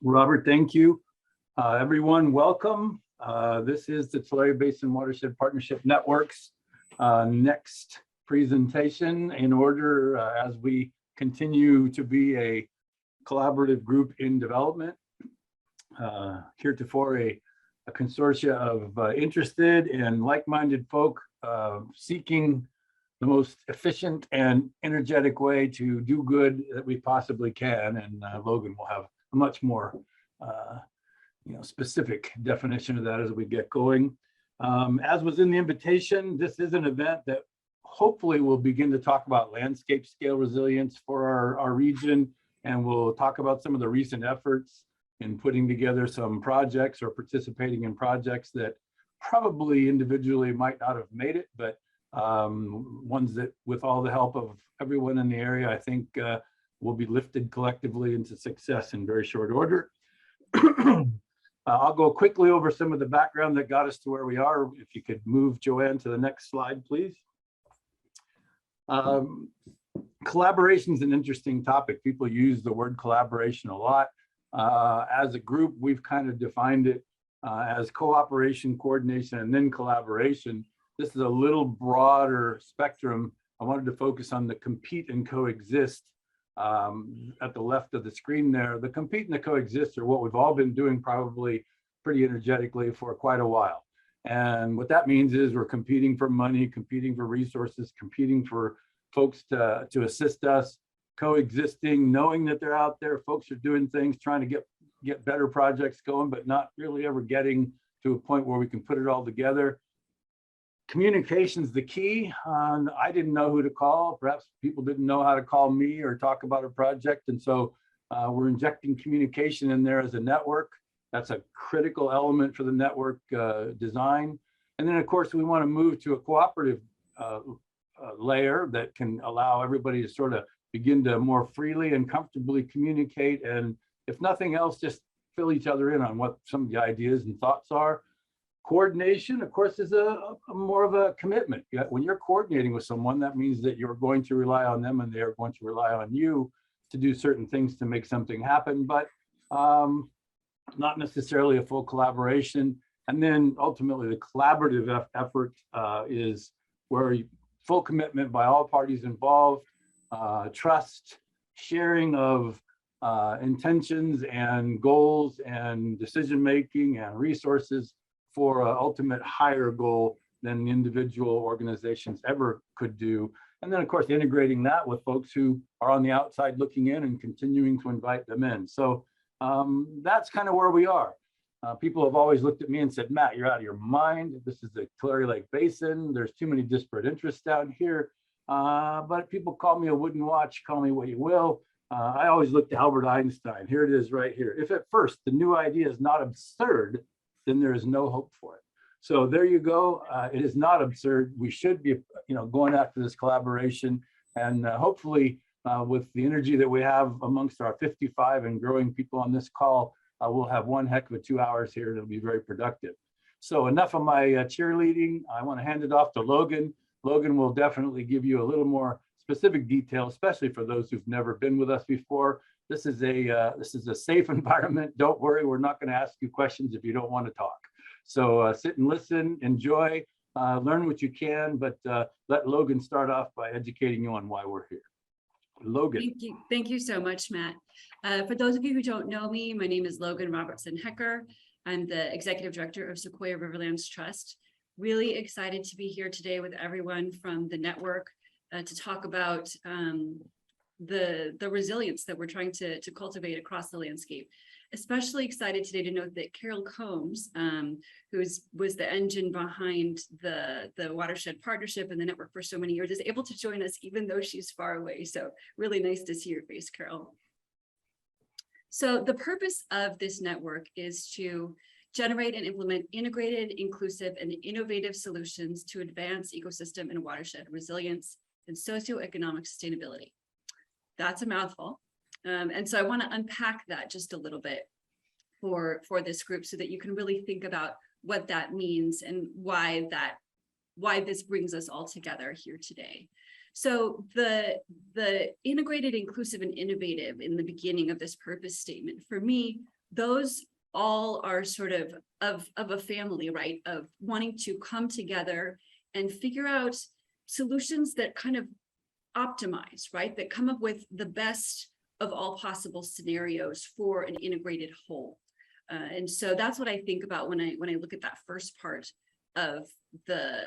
Robert, thank you. Everyone, welcome. This is the Tulare Basin Watershed Partnership Network's next presentation in order as we continue to be a collaborative group in development. Heretofore a consortia of interested and like-minded folk seeking the most efficient and energetic way to do good that we possibly can. And Logan will have a much more specific definition of that as we get going. As was in the invitation, this is an event that hopefully will begin to talk about landscape scale resilience for our region, and we'll talk about some of the recent efforts in putting together some projects or participating in projects that probably individually might not have made it, but ones that with all the help of everyone in the area, I think will be lifted collectively into success in very short order. I'll go quickly over some of the background that got us to where we are. If you could move Joanne to the next slide, please. Collaboration is an interesting topic. People use the word collaboration a lot. As a group, we've kind of defined it as cooperation, coordination, and then collaboration. This is a little broader spectrum. I wanted to focus on the compete and coexist at the left of the screen there. The compete and the coexist are what we've all been doing probably pretty energetically for quite a while. And what that means is we're competing for money, competing for resources, competing for folks to assist us, coexisting, knowing that they're out there, folks are doing things, trying to get better projects going, but not really ever getting to a point where we can put it all together. Communication's the key. I didn't know who to call. Perhaps people didn't know how to call me or talk about a project. And so we're injecting communication in there as a network. That's a critical element for the network design. And then of course, we want to move to a cooperative layer that can allow everybody to sort of begin to more freely and comfortably communicate. And if nothing else, just fill each other in on what some of the ideas and thoughts are. Coordination, of course, is a more of a commitment. When you're coordinating with someone, that means that you're going to rely on them and they're going to rely on you to do certain things to make something happen, but not necessarily a full collaboration. And then ultimately the collaborative effort is where full commitment by all parties involved, trust, sharing of intentions and goals and decision-making and resources for an ultimate higher goal than individual organizations ever could do. And then of course, integrating that with folks who are on the outside looking in and continuing to invite them in. So that's kind of where we are. People have always looked at me and said, Matt, you're out of your mind. This is the Tulare Lake Basin. There's too many disparate interests down here. But people call me a wooden watch, call me what you will. I always look to Albert Einstein. Here it is right here. If at first the new idea is not absurd, then there is no hope for it. So there you go. It is not absurd. We should be, going after this collaboration, and hopefully with the energy that we have amongst our 55 and growing people on this call, we'll have one heck of a 2 hours here that'll be very productive. So enough of my cheerleading. I want to hand it off to Logan. Logan will definitely give you a little more specific detail, especially for those who've never been with us before. This is a safe environment. Don't worry, we're not going to ask you questions if you don't want to talk. So sit and listen, enjoy, learn what you can, but let Logan start off by educating you on why we're here. Logan. Thank you so much, Matt. For those of you who don't know me, my name is Logan Robertson-Hecker. I'm the Executive Director of Sequoia Riverlands Trust. Really excited to be here today with everyone from the network to talk about the resilience that we're trying to cultivate across the landscape. Especially excited today to note that Carol Combs, who was the engine behind the Watershed Partnership and the network for so many years, is able to join us even though she's far away. So really nice to see your face, Carol. So the purpose of this network is to generate and implement integrated, inclusive, and innovative solutions to advance ecosystem and watershed resilience and socioeconomic sustainability. That's a mouthful. And so I want to unpack that just a little bit for this group so that you can really think about what that means and why this brings us all together here today. So the integrated, inclusive, and innovative in the beginning of this purpose statement for me those all are sort of a family, right? Of wanting to come together and figure out solutions that kind of optimize, right? That come up with the best of all possible scenarios for an integrated whole. And so that's what I think about when I look at that first part of the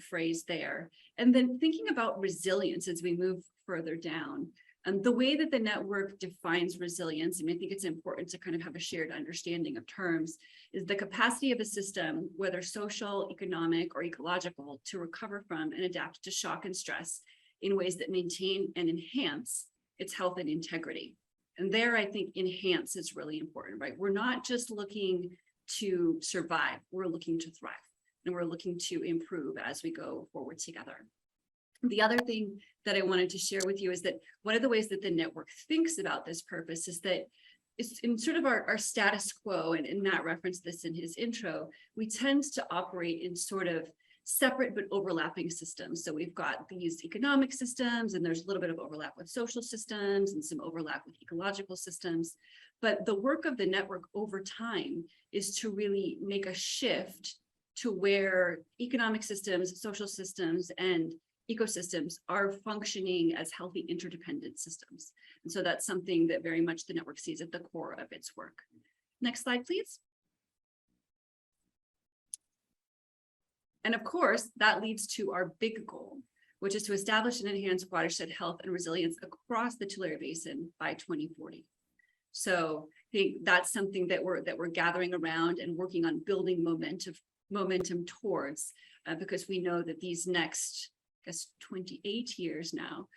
phrase there. And then thinking about resilience as we move further down. The way that the network defines resilience, and I think it's important to kind of have a shared understanding of terms, is the capacity of a system, whether social, economic, or ecological, to recover from and adapt to shock and stress in ways that maintain and enhance its health and integrity. And there, I think enhance is really important, right? We're not just looking to survive, we're looking to thrive, and we're looking to improve as we go forward together. The other thing that I wanted to share with you is that one of the ways that the network thinks about this purpose is that it's in sort of our status quo, and Matt referenced this in his intro, we tend to operate in sort of separate but overlapping systems. So we've got these economic systems, and there's a little bit of overlap with social systems and some overlap with ecological systems. But the work of the network over time is to really make a shift to where economic systems, social systems, and ecosystems are functioning as healthy interdependent systems. And so that's something that very much the network sees at the core of its work. Next slide, please. And of course, that leads to our big goal, which is to establish and enhance watershed health and resilience across the Tulare Basin by 2040. So I think that's something that we're gathering around and working on building momentum towards, because we know that these next, I guess, 28 years now,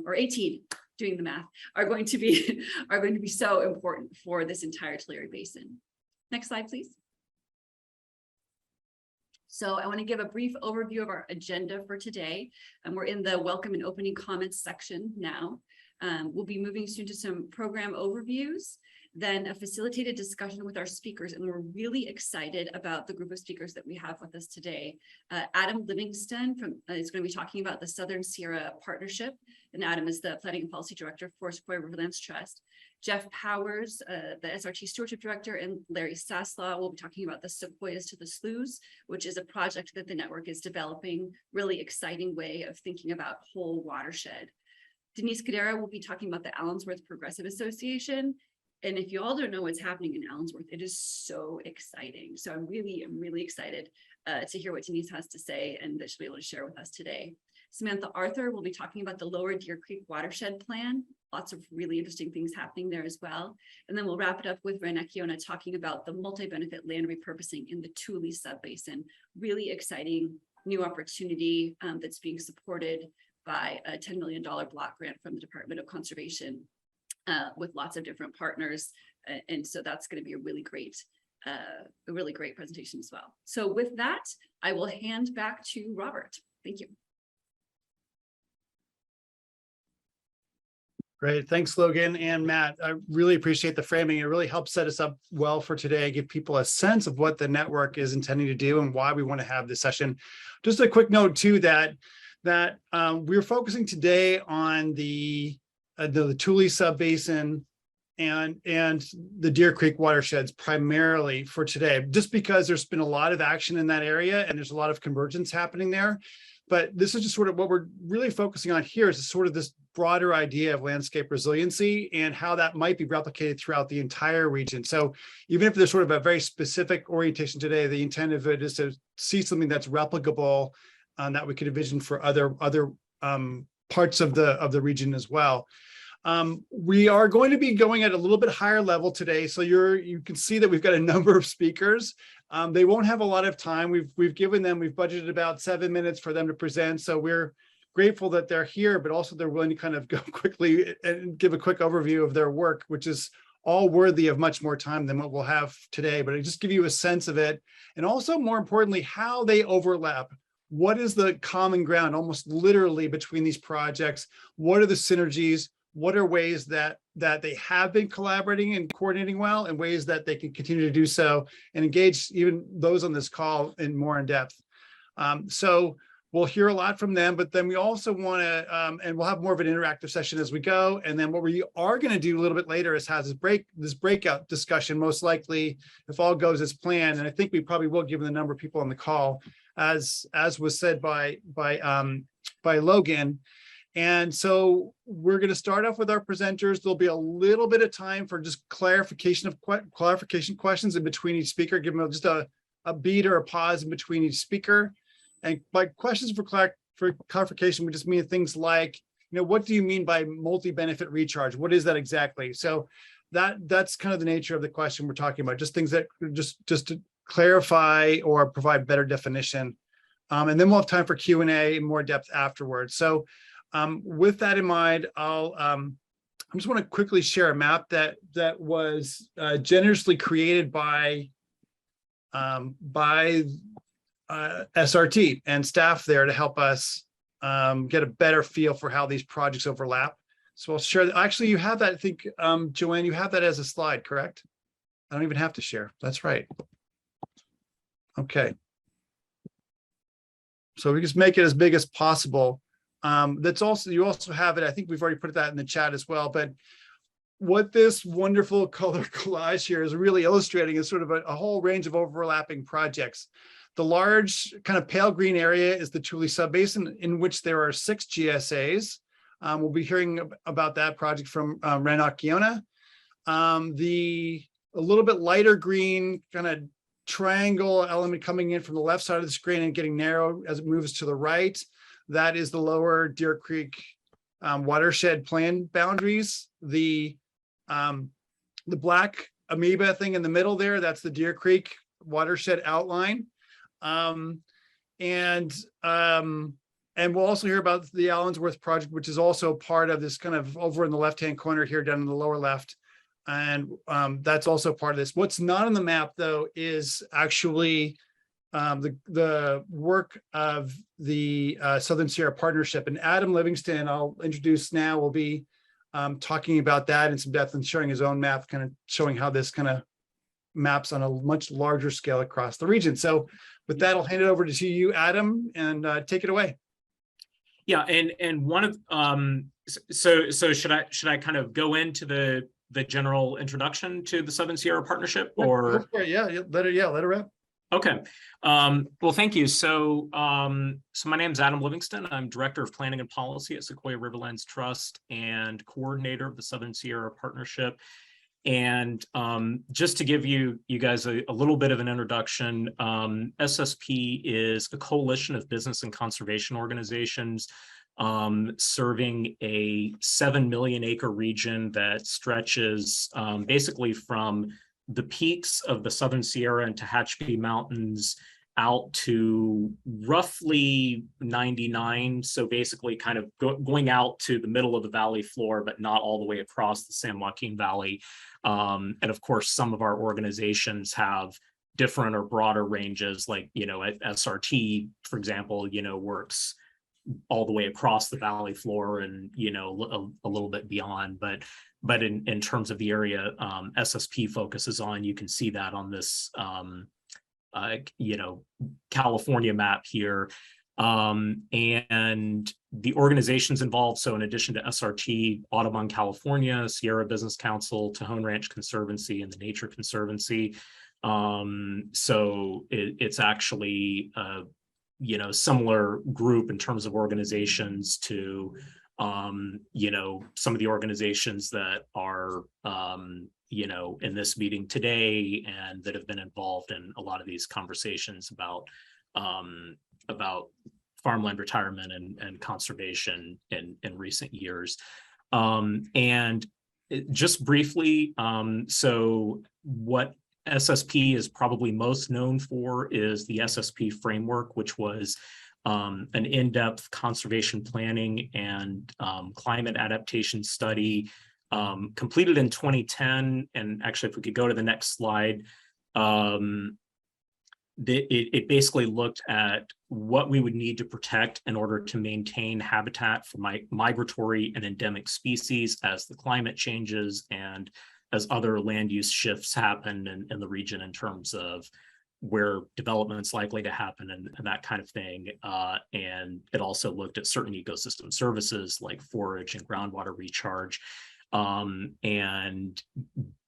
or 18, doing the math, are going to be so important for this entire Tulare Basin. Next slide, please. So I want to give a brief overview of our agenda for today. And we're in the welcome and opening comments section now. We'll be moving soon to some program overviews, then a facilitated discussion with our speakers. And we're really excited about the group of speakers that we have with us today. Adam Livingston is going to be talking about the Southern Sierra Partnership. And Adam is the Planning and Policy Director for Sequoia Riverlands Trust. Jeff Powers, the SRT Stewardship Director, and Larry Saslaw will be talking about the Sequoias to the Sloughs, which is a project that the network is developing, really exciting way of thinking about whole watershed. Denise Kadara will be talking about the Allensworth Progressive Association. And if you all don't know what's happening in Allensworth, it is so exciting. So I'm really excited to hear what Denise has to say and that she'll be able to share with us today. Samantha Arthur will be talking about the Lower Deer Creek Watershed Plan. Lots of really interesting things happening there as well. And then we'll wrap it up with Reyn Akiona talking about the multi-benefit land repurposing in the Tule Subbasin. Really exciting new opportunity that's being supported by a $10 million block grant from the Department of Conservation with lots of different partners. And so that's going to be a really great presentation as well. So with that, I will hand back to Robert. Thank you. Great. Thanks, Logan and Matt. I really appreciate the framing. It really helps set us up well for today, give people a sense of what the network is intending to do and why we want to have this session. Just a quick note, too, that we're focusing today on the Tule Subbasin and the Deer Creek watersheds primarily for today, just because there's been a lot of action in that area and there's a lot of convergence happening there. But this is just sort of what we're really focusing on here is sort of this broader idea of landscape resiliency and how that might be replicated throughout the entire region. So even if there's sort of a very specific orientation today, the intent of it is to see something that's replicable that we could envision for other parts of the region as well. We are going to be going at a little bit higher level today. So you can see that we've got a number of speakers. They won't have a lot of time. We've budgeted about 7 minutes for them to present. So we're grateful that they're here, but also they're willing to kind of go quickly and give a quick overview of their work, which is all worthy of much more time than what we'll have today. But I just give you a sense of it. And also more importantly, how they overlap. What is the common ground almost literally between these projects? What are the synergies? What are ways that they have been collaborating and coordinating well, and ways that they can continue to do so and engage even those on this call in more in depth? So we'll hear a lot from them, but then we also want to, and we'll have more of an interactive session as we go. And then what we are going to do a little bit later is have this breakout discussion, most likely, if all goes as planned. And I think we probably will, given the number of people on the call, as was said by Logan. And so we're going to start off with our presenters. There'll be a little bit of time for just clarification questions in between each speaker. Give them just a beat or a pause in between each speaker. And by questions for clarification, we just mean things like, what do you mean by multi-benefit recharge? What is that exactly? So that's kind of the nature of the question we're talking about. Just things that just to clarify or provide better definition. And then we'll have time for Q&A in more depth afterwards. So with that in mind, I just want to quickly share a map that was generously created by SRT and staff there to help us get a better feel for how these projects overlap. So I'll share that. Actually, you have that, I think, Joanne, you have that as a slide, correct? I don't even have to share. That's right. Okay. So we just make it as big as possible. You also have it, I think we've already put that in the chat as well, but what this wonderful color collage here is really illustrating is sort of a whole range of overlapping projects. The large kind of pale green area is the Tule Subbasin, in which there are 6 GSAs. We'll be hearing about that project from Reyn Akiona. A little bit lighter green kind of triangle element coming in from the left side of the screen and getting narrow as it moves to the right. That is the lower Deer Creek Watershed Plan boundaries. The black amoeba thing in the middle there, that's the Deer Creek Watershed outline. And we'll also hear about the Allensworth project, which is also part of this kind of over in the left-hand corner here down in the lower left. And that's also part of this. What's not on the map, though, is actually the work of the Southern Sierra Partnership. And Adam Livingston, I'll introduce now, will be talking about that in some depth and sharing his own map, kind of showing how this kind of maps on a much larger scale across the region. So with that, I'll hand it over to you, Adam, and take it away. Yeah, and one of so should I kind of go into the general introduction to the Southern Sierra Partnership, or let her wrap. Okay. Well, thank you. So my name is Adam Livingston. I'm Director of Planning and Policy at Sequoia Riverlands Trust and coordinator of the Southern Sierra Partnership. And just to give you guys a little bit of an introduction, SSP is a coalition of business and conservation organizations serving a 7 million acre region that stretches basically from the peaks of the Southern Sierra and Tehachapi Mountains out to roughly 99. So basically kind of going out to the middle of the valley floor, but not all the way across the San Joaquin Valley. And of course, some of our organizations have different or broader ranges, like, SRT, for example, works all the way across the valley floor and, a little bit beyond. But in terms of the area SSP focuses on, you can see that on this, California map here. And the organizations involved, so in addition to SRT, Audubon California, Sierra Business Council, Tejon Ranch Conservancy, and the Nature Conservancy. So it's actually similar group in terms of organizations to some of the organizations that are in this meeting today and that have been involved in a lot of these conversations about farmland retirement and conservation in recent years. And just briefly, so what SSP is probably most known for is the SSP framework, which was an in-depth conservation planning and climate adaptation study completed in 2010. And actually, if we could go to the next slide, it basically looked at what we would need to protect in order to maintain habitat for migratory and endemic species as the climate changes and as other land use shifts happen in the region in terms of where development's likely to happen and that kind of thing. And it also looked at certain ecosystem services like forage and groundwater recharge. And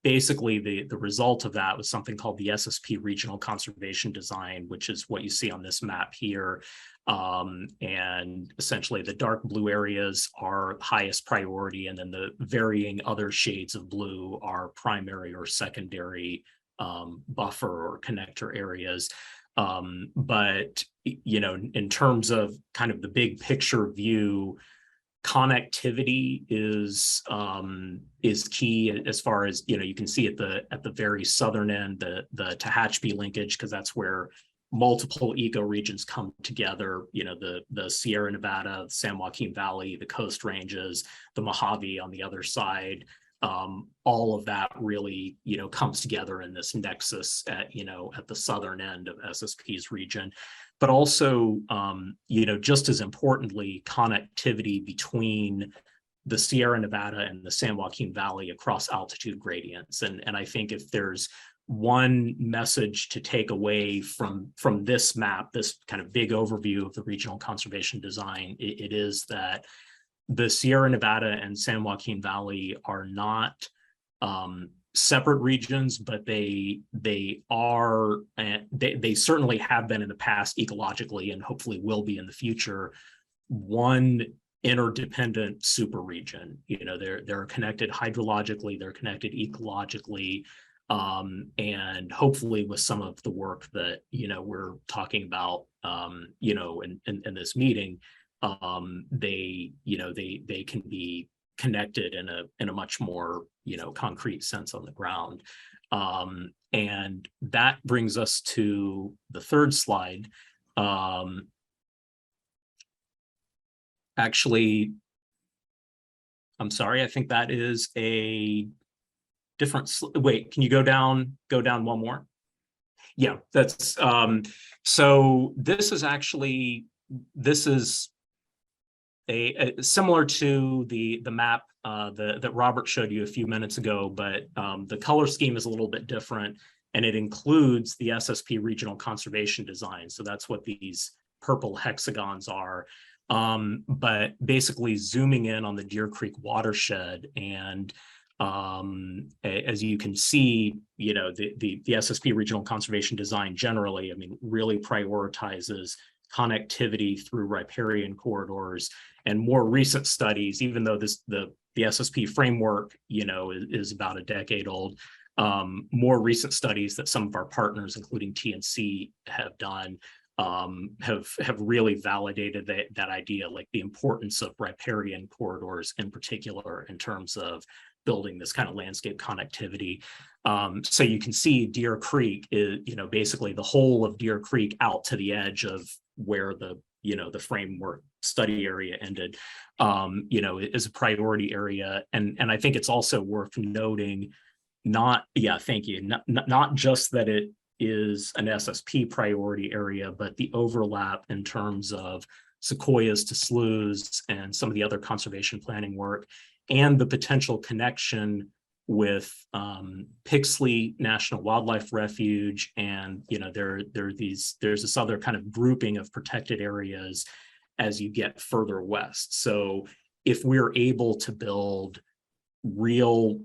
basically the result of that was something called the SSP Regional Conservation Design, which is what you see on this map here. And essentially the dark blue areas are highest priority, and then the varying other shades of blue are primary or secondary buffer or connector areas. But, you know, in terms of kind of the big picture view, connectivity is key as far as, you know, you can see at the very southern end, the Tehachapi linkage, because that's where multiple ecoregions come together, you know, the Sierra Nevada, the San Joaquin Valley, the Coast Ranges, the Mojave on the other side. All of that really, you know, comes together in this nexus at, you know, at the southern end of SSP's region. But also, you know, just as importantly, connectivity between the Sierra Nevada and the San Joaquin Valley across altitude gradients. And I think if there's one message to take away from this map, this kind of big overview of the regional conservation design, it is that the Sierra Nevada and San Joaquin Valley are not separate regions, but they are, they certainly have been in the past ecologically, and hopefully will be in the future, one interdependent super region. You know, they're connected hydrologically, they're connected ecologically, and hopefully with some of the work that, you know, we're talking about, you know, in this meeting, they, you know, they can be connected in a much more, you know, concrete sense on the ground. And that brings us to the third slide. Actually, I'm sorry, I think that is a different, wait, can you go down one more? Yeah, that's, so this is actually, this is a similar to the map that Robert showed you a few minutes ago, but the color scheme is a little bit different, and it includes the SSP Regional Conservation Design. So that's what these purple hexagons are. But basically zooming in on the Deer Creek watershed, and as you can see, you know, the SSP Regional Conservation Design generally, I mean, really prioritizes connectivity through riparian corridors. And more recent studies, even though the SSP framework, you know, is about a decade old, more recent studies that some of our partners, including TNC, have done, have really validated that idea, like the importance of riparian corridors in particular in terms of building this kind of landscape connectivity. So you can see Deer Creek is, you know, basically the whole of Deer Creek out to the edge of where the, you know, the framework study area ended, you know, is a priority area. And I think it's also worth noting, thank you, not just that it is an SSP priority area, but the overlap in terms of Sequoias to Sloughs and some of the other conservation planning work, and the potential connection with Pixley National Wildlife Refuge. And, you know, there's this other kind of grouping of protected areas as you get further west. So if we're able to build real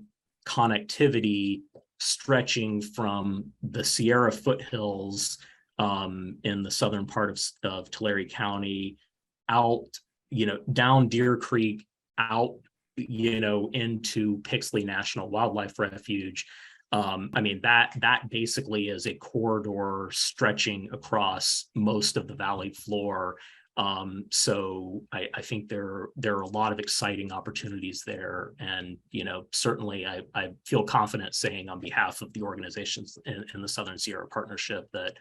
connectivity stretching from the Sierra foothills in the southern part of Tulare County out, you know, down Deer Creek, out, you know, into Pixley National Wildlife Refuge, I mean, that basically is a corridor stretching across most of the valley floor. So I think there are a lot of exciting opportunities there. And, you know, certainly I feel confident saying on behalf of the organizations in the Southern Sierra Partnership that,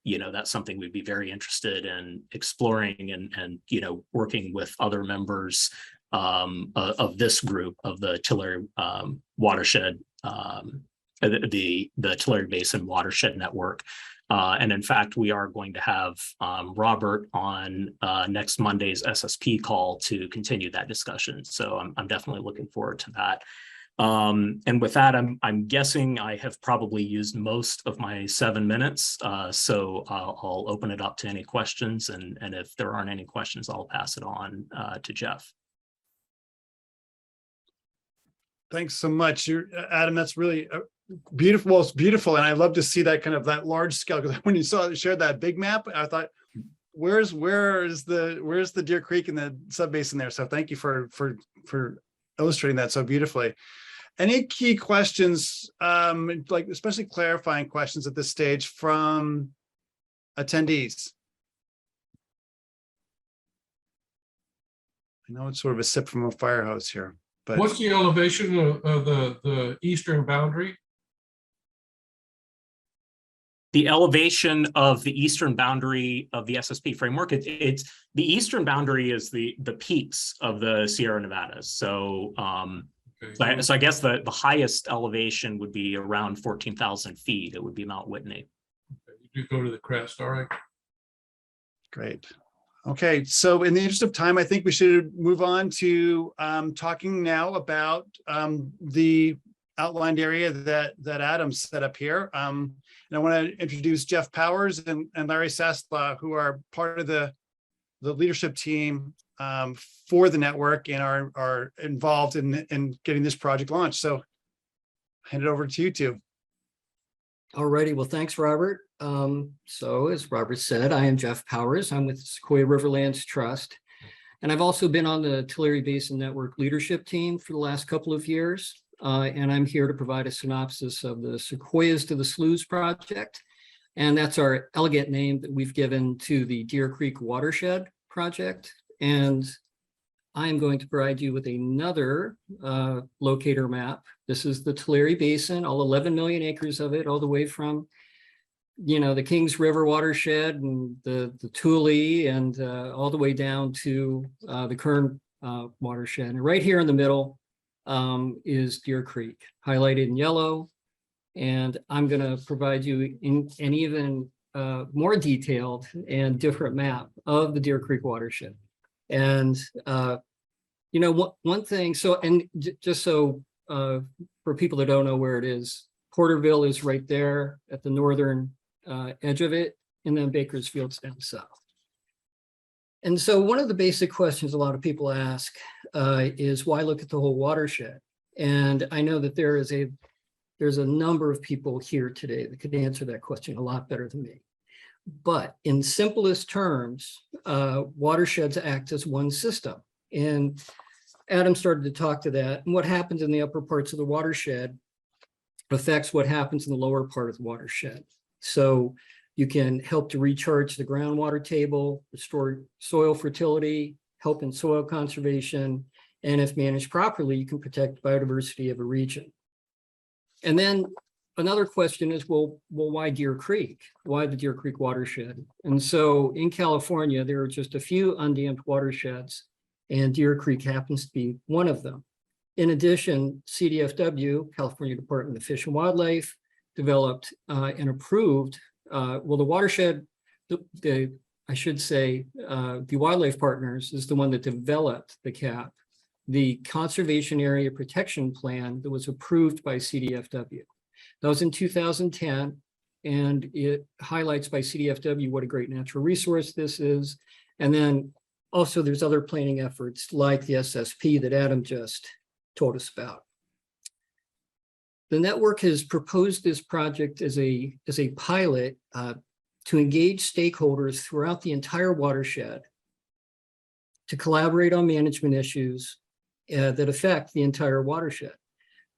you know, that's something we'd be very interested in exploring and, you know, working with other members of this group of the Tulare watershed, the Tulare Basin Watershed Network. And in fact, we are going to have Robert on next Monday's SSP call to continue that discussion. So I'm definitely looking forward to that. And with that, I'm guessing I have probably used most of my 7 minutes. So I'll open it up to any questions, and if there aren't any questions, I'll pass it on to Jeff. Thanks so much, Adam. That's really beautiful. It's beautiful, and I love to see that kind of that large scale. Because when you shared that big map, I thought, where's the Deer Creek and the Subbasin there? So thank you for illustrating that so beautifully. Any key questions, like especially clarifying questions at this stage from attendees? I know it's sort of a sip from a fire hose here, but what's the elevation of the eastern boundary? The elevation of the eastern boundary of the SSP framework, it's the eastern boundary is the peaks of the Sierra Nevadas. So, Okay. so I guess the highest elevation would be around 14,000 feet. It would be Mount Whitney. Okay. You do go to the crest, all right. great. Okay, so in the interest of time, I think we should move on to talking now about the outlined area that Adam set up here. And I want to introduce Jeff Powers and Larry Saslaw, who are part of the leadership team for the network and are involved in getting this project launched. So hand it over to you two. All righty. Well, thanks, Robert. So as Robert said, I am Jeff Powers. I'm with Sequoia Riverlands Trust. And I've also been on the Tulare Basin Network leadership team for the last couple of years. And I'm here to provide a synopsis of the Sequoias to the Sloughs project. And that's our elegant name that we've given to the Deer Creek Watershed project. And I'm going to provide you with another locator map. This is the Tulare Basin, all 11 million acres of it, all the way from, the Kings River watershed and the Tule and all the way down to the Kern watershed. And right here in the middle is Deer Creek, highlighted in yellow. And I'm going to provide you an even more detailed and different map of the Deer Creek watershed. And one thing, just so for people that don't know where it is, Porterville is right there at the northern edge of it, and then Bakersfield's down south. And so one of the basic questions a lot of people ask is why look at the whole watershed? And I know that there's a number of people here today that could answer that question a lot better than me. But in simplest terms, watersheds act as one system. And Adam started to talk to that. And what happens in the upper parts of the watershed affects what happens in the lower part of the watershed. So you can help to recharge the groundwater table, restore soil fertility, help in soil conservation, and if managed properly, you can protect biodiversity of a region. And then another question is, well, why Deer Creek? Why the Deer Creek watershed? And so in California, there are just a few undammed watersheds, and Deer Creek happens to be one of them. In addition, CDFW, California Department of Fish and Wildlife, developed and approved, the watershed, the Wildlife Partners is the one that developed the CAP, the Conservation Area Protection Plan that was approved by CDFW. That was in 2010, and it highlights by CDFW what a great natural resource this is. And then also there's other planning efforts like the SSP that Adam just told us about. The network has proposed this project as a pilot to engage stakeholders throughout the entire watershed to collaborate on management issues that affect the entire watershed.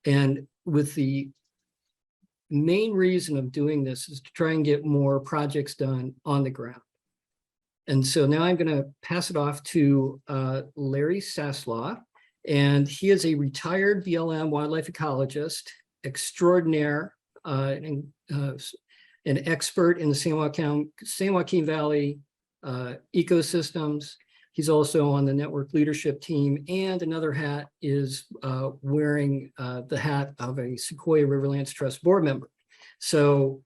And with the main reason of doing this is to try and get more projects done on the ground. And so now I'm going to pass it off to Larry Saslaw, and he is a retired BLM wildlife ecologist extraordinaire, and an expert in the San Joaquin Valley ecosystems. He's also on the network leadership team, and another hat is wearing the hat of a Sequoia Riverlands Trust board member. So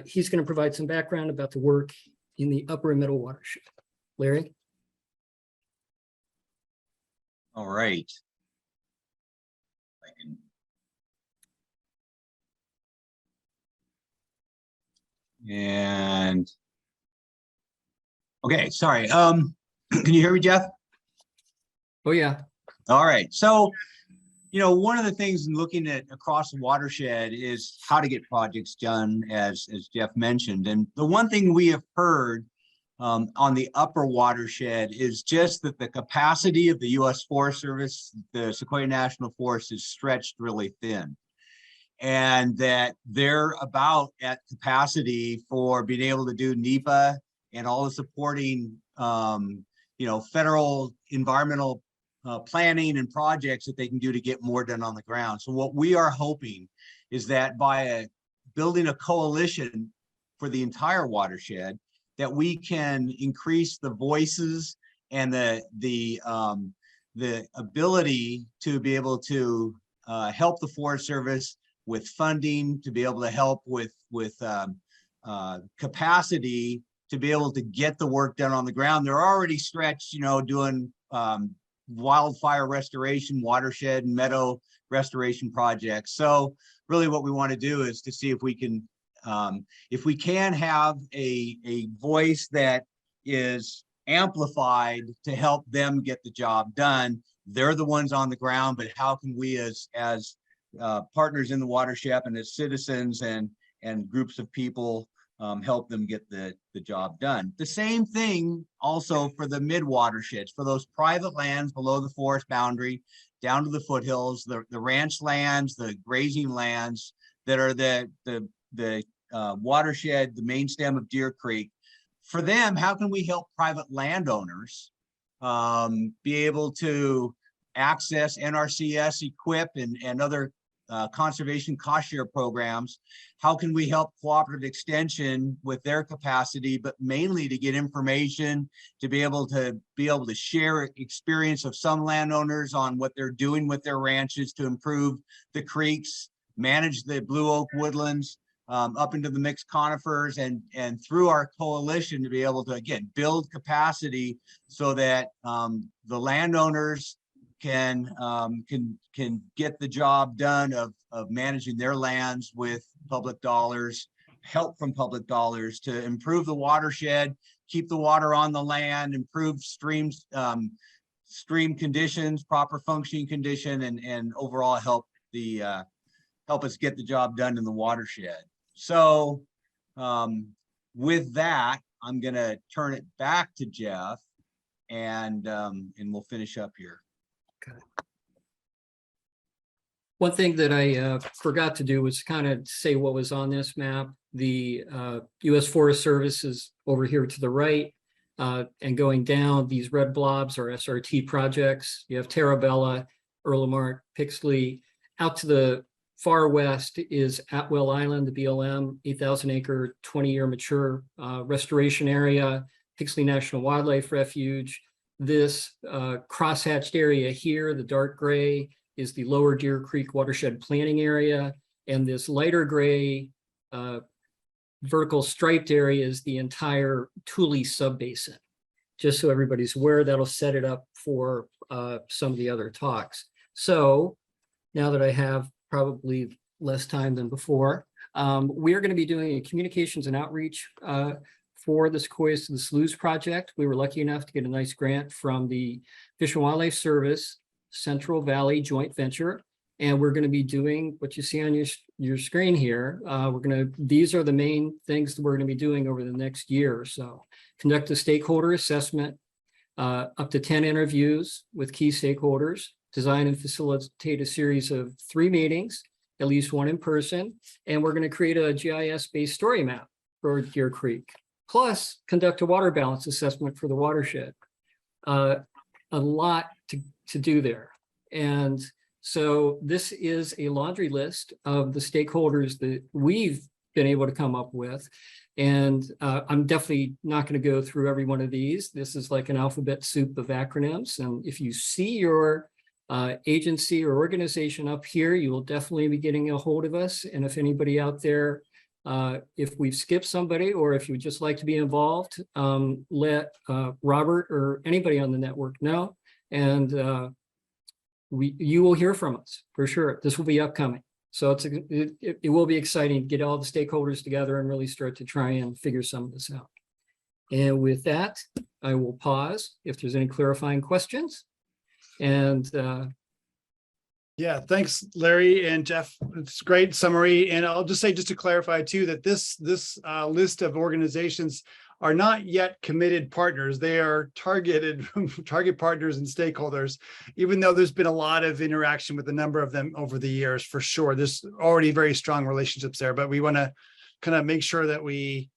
he's going to provide some background about the work in the upper and middle watershed. Larry? All right. I can And okay, sorry. Can you hear me, Jeff? Oh, yeah. All right. So, you know, one of the things in looking at across the watershed is how to get projects done, as Jeff mentioned. And the one thing we have heard on the upper watershed is just that the capacity of the U.S. Forest Service, the Sequoia National Forest, is stretched really thin. And that they're about at capacity for being able to do NEPA and all the supporting, you know, federal environmental planning and projects that they can do to get more done on the ground. So what we are hoping is that by building a coalition for the entire watershed, that we can increase the voices and the ability to be able to help the Forest Service with funding, to be able to help with capacity to be able to get the work done on the ground. They're already stretched, you know, doing wildfire restoration, watershed and meadow restoration projects. So really what we want to do is to see if we can have a voice that is amplified to help them get the job done. They're the ones on the ground, but how can we as partners in the watershed and as citizens and groups of people help them get the job done. The same thing also for the mid watersheds, for those private lands below the forest boundary, down to the foothills, the ranch lands, the grazing lands that are the watershed, the main stem of Deer Creek. For them, how can we help private landowners be able to access NRCS, EQIP, and other conservation cost share programs? How can we help cooperative extension with their capacity, but mainly to get information, to be able to share experience of some landowners on what they're doing with their ranches to improve the creeks, manage the blue oak woodlands up into the mixed conifers, and through our coalition to be able to, again, build capacity so that the landowners can get the job done of managing their lands with public dollars, help from public dollars to improve the watershed, keep the water on the land, improve streams, stream conditions, proper functioning condition, and overall help us get the job done in the watershed. So with that, I'm gonna turn it back to Jeff, and we'll finish up here. Okay. One thing that I forgot to do was kind of say what was on this map. The U.S. Forest Service is over here to the right, and going down, these red blobs are SRT projects. You have Terabella, Erlenmark, Pixley. Out to the far west is Atwell Island, the BLM, 8,000 acre, 20-year mature restoration area, Pixley National Wildlife Refuge. This crosshatched area here, the dark gray, is the lower Deer Creek Watershed Planning area. And this lighter gray vertical striped area is the entire Tule Subbasin. Just so everybody's aware, that'll set it up for some of the other talks. So now that I have probably less time than before, we're going to be doing a communications and outreach for the Sequoias to the Sloughs project. We were lucky enough to get a nice grant from the Fish and Wildlife Service Central Valley joint venture. And we're going to be doing what you see on your screen here. These are the main things that we're going to be doing over the next year or so. Conduct a stakeholder assessment, up to 10 interviews with key stakeholders, design and facilitate a series of 3 meetings, at least 1 in person. And we're going to create a GIS-based story map for Deer Creek, plus conduct a water balance assessment for the watershed. A lot to do there. And so this is a laundry list of the stakeholders that we've been able to come up with. And I'm definitely not going to go through every one of these. This is like an alphabet soup of acronyms. And if you see your agency or organization up here, you will definitely be getting a hold of us. And if anybody out there, if we've skipped somebody, or if you would just like to be involved, let Robert or anybody on the network know. And you will hear from us for sure. This will be upcoming. So it will be exciting to get all the stakeholders together and really start to try and figure some of this out. And with that, I will pause if there's any clarifying questions. And Yeah, thanks, Larry and Jeff. It's a great summary. And I'll just say, just to clarify too, that this list of organizations are not yet committed partners. They are target partners and stakeholders, even though there's been a lot of interaction with a number of them over the years, for sure. There's already very strong relationships there, but we want to kind of make sure that we,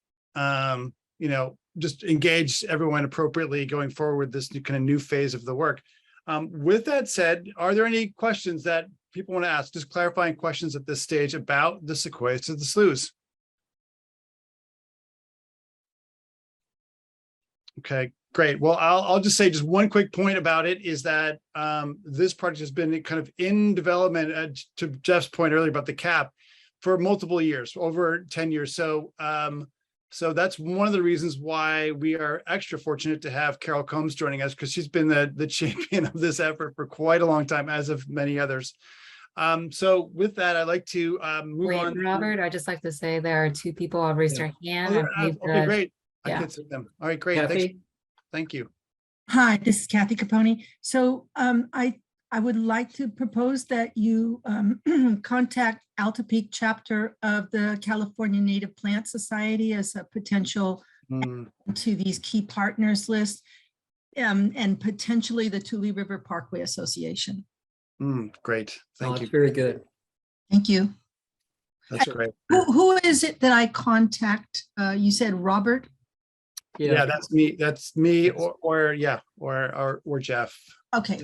just engage everyone appropriately going forward with this kind of new phase of the work. With that said, are there any questions that people want to ask? Just clarifying questions at this stage about the Sequoias to the Sloughs. Okay, great. Well, I'll just say just one quick point about it is that this project has been kind of in development, to Jeff's point earlier about the cap, for multiple years, over 10 years. So that's one of the reasons why we are extra fortunate to have Carol Combs joining us, because she's been the champion of this effort for quite a long time, as of many others. So with that, I'd like to move on. Robert, I'd just like to say there are two people who have raised their hand. Okay, great. I yeah. can see them. All right, great. Thanks. Thank you. Hi, this is Kathy Capone. So I would like to propose that you contact Alta Peak chapter of the California Native Plant Society as a potential to these key partners list, and potentially the Tule River Parkway Association. Great. Thank you. Very good. Thank you. That's great. Who is it that I contact? You said Robert? Yeah, that's me. That's me, or Jeff. Okay,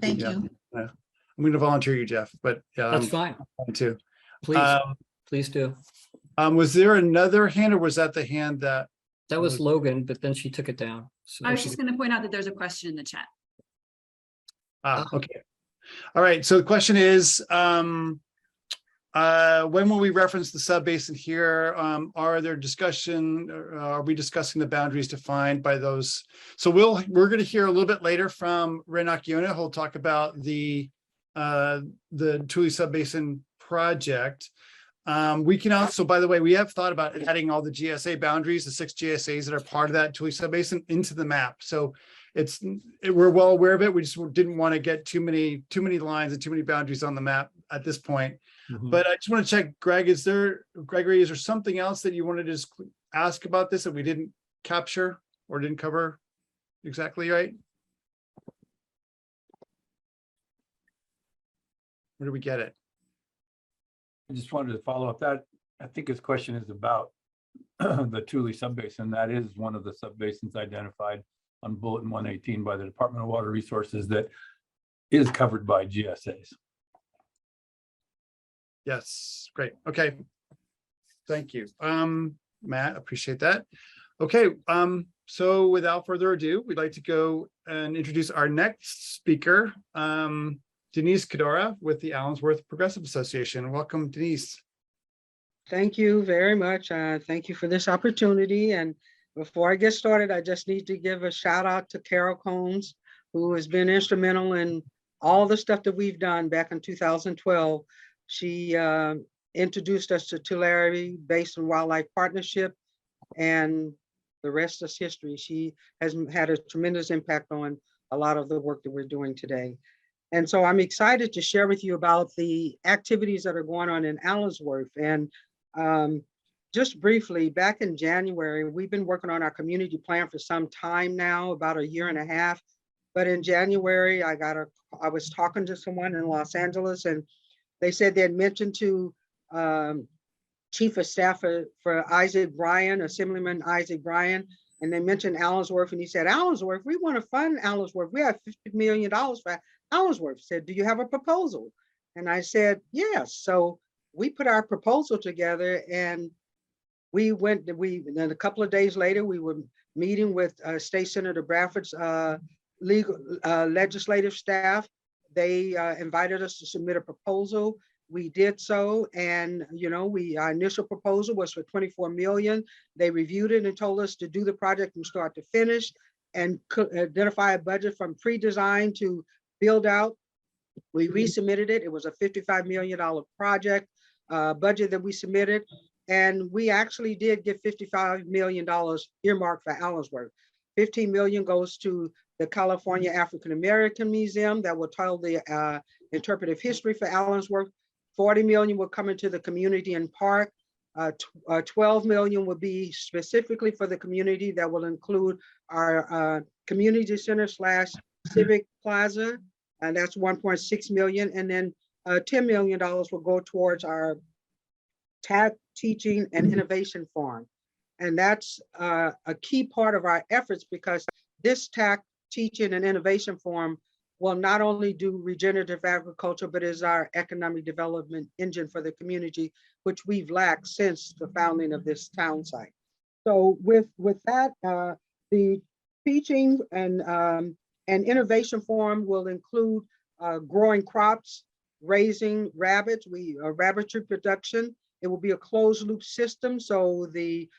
thank you. I'm going to volunteer you, Jeff, but yeah, That's fine. Too. Please do. Was there another hand, or was that the hand that? That was Logan, but then she took it down. So I was just going to point out that there's a question in the chat. Okay. All right. So the question is, when will we reference the subbasin here? Are we discussing the boundaries defined by those? So we're going to hear a little bit later from Reyn Akiona, who'll talk about the Tule subbasin project. We can also, by the way, we have thought about adding all the GSA boundaries, the 6 GSAs that are part of that Tule subbasin, into the map. So we're well aware of it. We just didn't want to get too many lines and too many boundaries on the map at this point. But I just want to check, Gregory, is there something else that you wanted to just ask about this that we didn't capture or didn't cover exactly right? Where do we get it? I just wanted to follow up that. I think his question is about the Tule subbasin. That is one of the subbasins identified on Bulletin 118 by the Department of Water Resources that is covered by GSAs. Yes, great. Okay. Thank you. Matt, appreciate that. Okay. So without further ado, we'd like to go and introduce our next speaker, Denise Kadara with the Allensworth Progressive Association. Welcome, Denise. Thank you very much. Thank you for this opportunity. And before I get started, I just need to give a shout out to Carol Combs, who has been instrumental in all the stuff that we've done back in 2012. She introduced us to Tulare Basin Wildlife Partnership, and the rest is history. She has had a tremendous impact on a lot of the work that we're doing today. And so I'm excited to share with you about the activities that are going on in Allensworth. And just briefly, back in January, we've been working on our community plan for some time now, about a year and a half. But in January, I was talking to someone in Los Angeles, and they said they had mentioned to Chief of Staff for Isaac Bryan, Assemblyman Isaac Bryan, and they mentioned Allensworth, and he said, Allensworth, we want to fund Allensworth. We have $50 million for Allensworth. He said, do you have a proposal? And I said, yes. So we put our proposal together, and then a couple of days later, we were meeting with State Senator Bradford's legislative staff. They invited us to submit a proposal. We did so, and our initial proposal was for $24 million. They reviewed it and told us to do the project from start to finish and identify a budget from pre-design to build out. We resubmitted it. It was a $55 million project. budget that we submitted. And we actually did get $55 million earmarked for Allensworth. 15 million goes to the California African American Museum that will tell the interpretive history for Allensworth. 40 million will come into the community and park. 12 million will be specifically for the community that will include our community center / civic plaza, and that's 1.6 million. And then $10 million will go towards our TAC teaching and innovation farm. And that's a key part of our efforts, because this TAC teaching and innovation farm will not only do regenerative agriculture, but is our economic development engine for the community, which we've lacked since the founding of this town site. So with that, the teaching and innovation farm will include growing crops, raising rabbits, rabbitry production. It will be a closed loop system. So the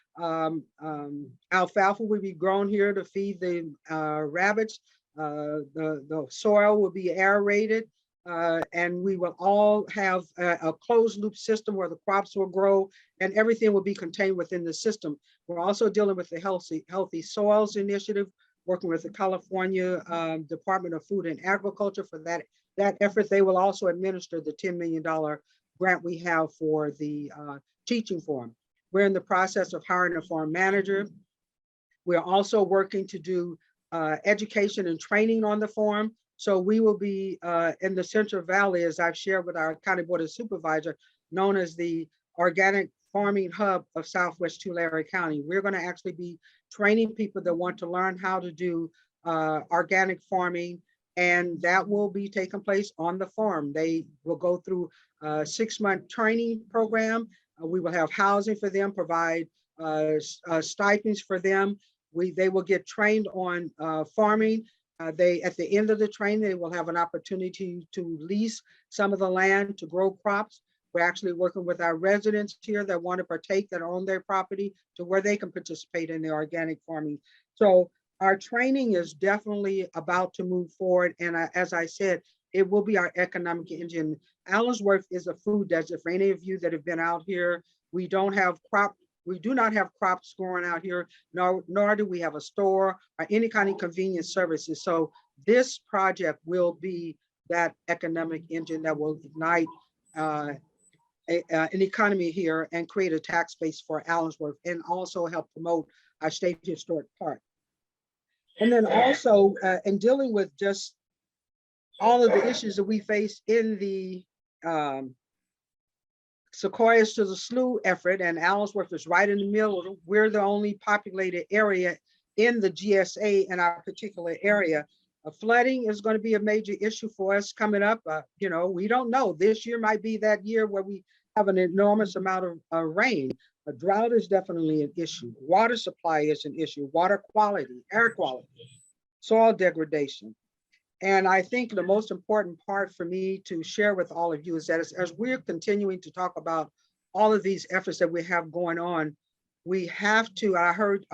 alfalfa will be grown here to feed the rabbits. The soil will be aerated, and we will all have a closed loop system where the crops will grow and everything will be contained within the system. We're also dealing with the Healthy Soils Initiative, working with the California Department of Food and Agriculture for that effort. They will also administer the $10 million grant we have for the teaching farm. We're in the process of hiring a farm manager. We're also working to do education and training on the farm. So we will be in the Central Valley, as I've shared with our County Board of Supervisor, known as the organic farming hub of Southwest Tulare County. We're going to actually be training people that want to learn how to do organic farming, and that will be taking place on the farm. They will go through a 6-month training program. We will have housing for them, provide stipends for them. They will get trained on farming. At the end of the training, they will have an opportunity to lease some of the land to grow crops. We're actually working with our residents here that want to partake, that own their property, to where they can participate in the organic farming. So our training is definitely about to move forward. And as I said, it will be our economic engine. Allensworth is a food desert. For any of you that have been out here, we do not have crops growing out here, nor do we have a store or any kind of convenience services. So this project will be that economic engine that will ignite an economy here and create a tax base for Allensworth, and also help promote our state historic park. And then also in dealing with just all of the issues that we face in the Sequoias to the Sloughs effort, and Allensworth is right in the middle. We're the only populated area in the GSA in our particular area. Flooding is going to be a major issue for us coming up. We don't know. This year might be that year where we have an enormous amount of rain. A drought is definitely an issue. Water supply is an issue. Water quality, air quality, soil degradation. And I think the most important part for me to share with all of you is that as we're continuing to talk about all of these efforts that we have going on, we have to, I heard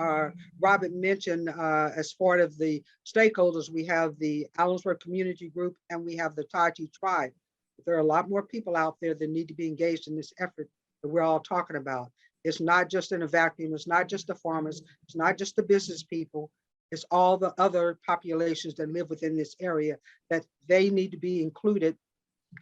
Robert mention as part of the stakeholders, we have the Allensworth Community Group and we have the Tachi Tribe. There are a lot more people out there that need to be engaged in this effort that we're all talking about. It's not just in a vacuum. It's not just the farmers. It's not just the business people. It's all the other populations that live within this area, that they need to be included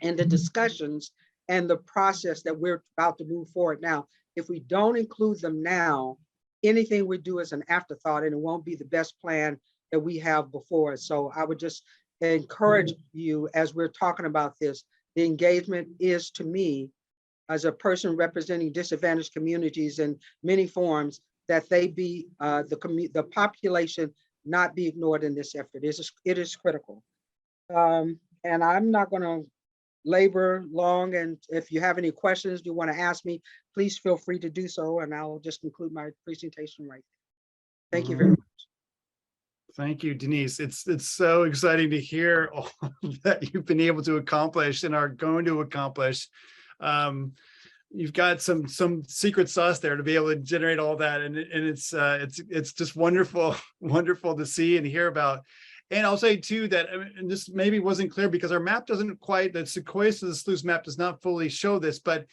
in the discussions and the process that we're about to move forward now. If we don't include them now, anything we do is an afterthought, and it won't be the best plan that we have before us. So I would just encourage you, as we're talking about this, the engagement is, to me, as a person representing disadvantaged communities in many forms, that they be the population not be ignored in this effort. It is critical. And I'm not going to labor long. And if you have any questions you want to ask me, please feel free to do so. And I'll just conclude my presentation right there. Thank you very much. Thank you, Denise. It's so exciting to hear all that you've been able to accomplish and are going to accomplish. You've got some secret sauce there to be able to generate all that, and it's just wonderful to see and hear about. And I'll say too that, and this maybe wasn't clear because our map doesn't quite, the Sequoias to the Sloughs map does not fully show this, but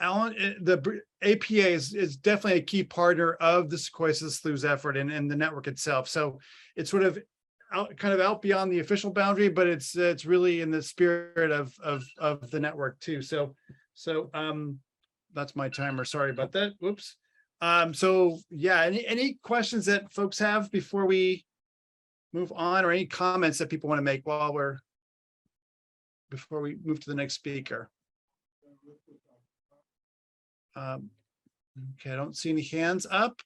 the APA is definitely a key partner of the Sequoias Sloughs effort and the network itself. So it's sort of out beyond the official boundary, but it's really in the spirit of the network too. So that's my timer. Sorry about that. Whoops. So yeah, any questions that folks have before we move on, or any comments that people want to make before we move to the next speaker? Okay, I don't see any hands up.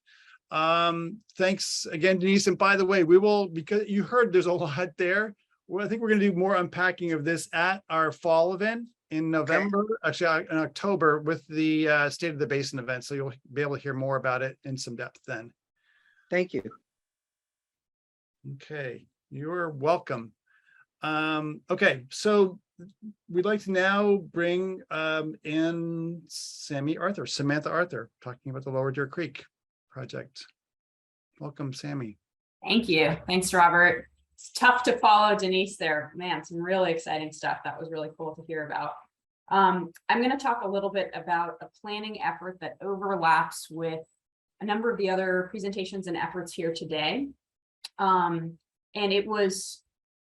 Thanks again, Denise. And by the way, we will, because you heard there's a lot there. Well, I think we're going to do more unpacking of this at our fall event in November, actually in October, with the State of the Basin event. So you'll be able to hear more about it in some depth then. Thank you. Okay, you're welcome. Okay, so we'd like to now bring in Samantha Arthur, talking about the Lower Deer Creek project. Welcome, Sammy. Thank you. Thanks, Robert. It's tough to follow Denise there. Man, some really exciting stuff. That was really cool to hear about. I'm going to talk a little bit about a planning effort that overlaps with a number of the other presentations and efforts here today.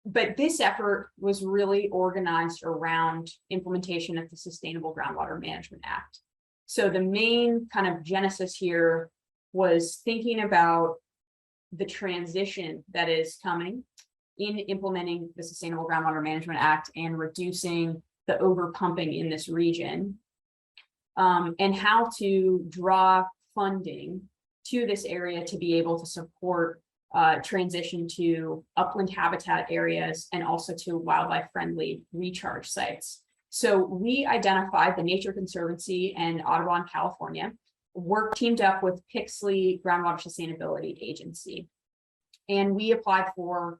But this effort was really organized around implementation of the Sustainable Groundwater Management Act. So the main kind of genesis here was thinking about the transition that is coming in implementing the Sustainable Groundwater Management Act and reducing the overpumping in this region, and how to draw funding to this area to be able to support transition to upland habitat areas and also to wildlife friendly recharge sites. So we identified, the Nature Conservancy and Audubon, California, teamed up with Pixley Groundwater Sustainability Agency. And we applied for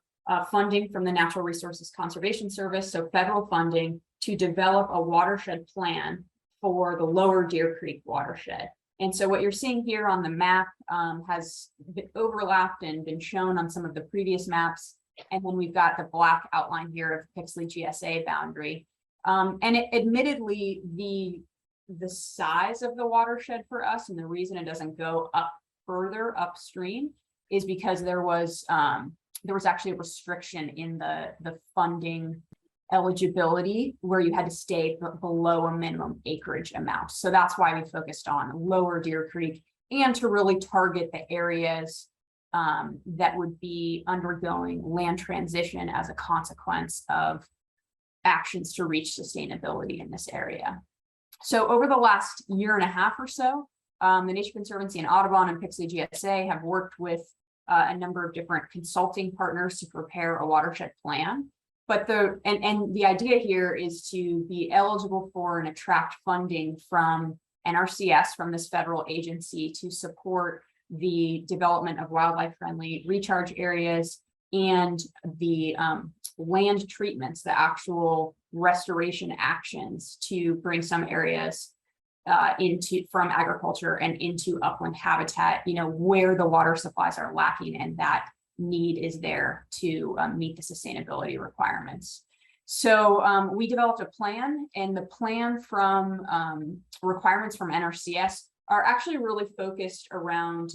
funding from the Natural Resources Conservation Service, so federal funding, to develop a watershed plan for the Lower Deer Creek watershed. And so what you're seeing here on the map has been overlapped and been shown on some of the previous maps. And then we've got the black outline here of Pixley GSA boundary. Admittedly, the size of the watershed for us, and the reason it doesn't go up further upstream, is because there was actually a restriction in the funding eligibility where you had to stay below a minimum acreage amount. So that's why we focused on Lower Deer Creek, and to really target the areas that would be undergoing land transition as a consequence of actions to reach sustainability in this area. So over the last year and a half or so, the Nature Conservancy and Audubon and Pixley GSA have worked with a number of different consulting partners to prepare a watershed plan. But the idea here is to be eligible for and attract funding from NRCS, from this federal agency, to support the development of wildlife friendly recharge areas and the land treatments, the actual restoration actions to bring some areas from agriculture and into upland habitat, where the water supplies are lacking and that need is there to meet the sustainability requirements. So we developed a plan, and the plan from requirements from NRCS are actually really focused around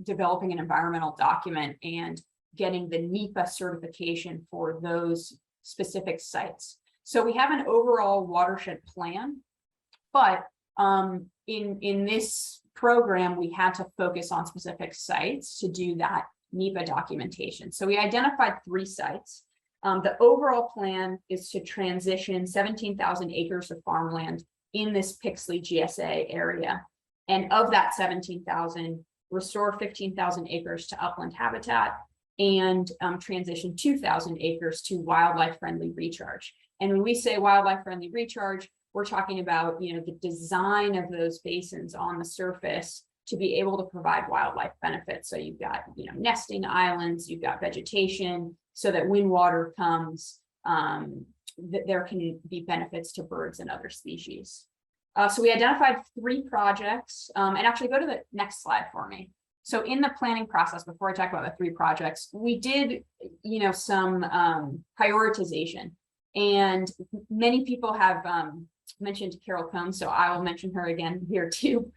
developing an environmental document and getting the NEPA certification for those specific sites. So we have an overall watershed plan, but in this program, we had to focus on specific sites to do that NEPA documentation. So we identified 3 sites. The overall plan is to transition 17,000 acres of farmland in this Pixley GSA area. And of that 17,000, restore 15,000 acres to upland habitat and transition 2,000 acres to wildlife friendly recharge. And when we say wildlife friendly recharge, we're talking about, the design of those basins on the surface to be able to provide wildlife benefits. So you've got, nesting islands, you've got vegetation, so that when water comes, there can be benefits to birds and other species. So we identified 3 projects, and actually go to the next slide for me. So in the planning process, before I talk about the 3 projects, we did, some prioritization, and many people have mentioned Carol Combs, so I will mention her again here too.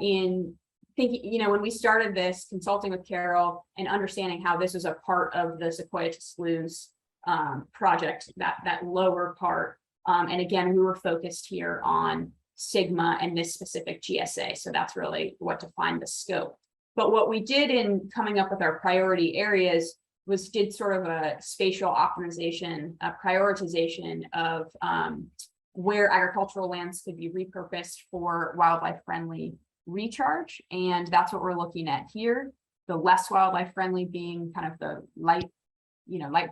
In thinking, when we started this, consulting with Carol and understanding how this was a part of the Sequoia to Sloughs project, that lower part. And again, we were focused here on Sigma and this specific GSA. So that's really what defined the scope. But what we did in coming up with our priority areas was did sort of a spatial optimization, a prioritization of where agricultural lands could be repurposed for wildlife friendly recharge. And that's what we're looking at here. The less wildlife friendly being kind of the light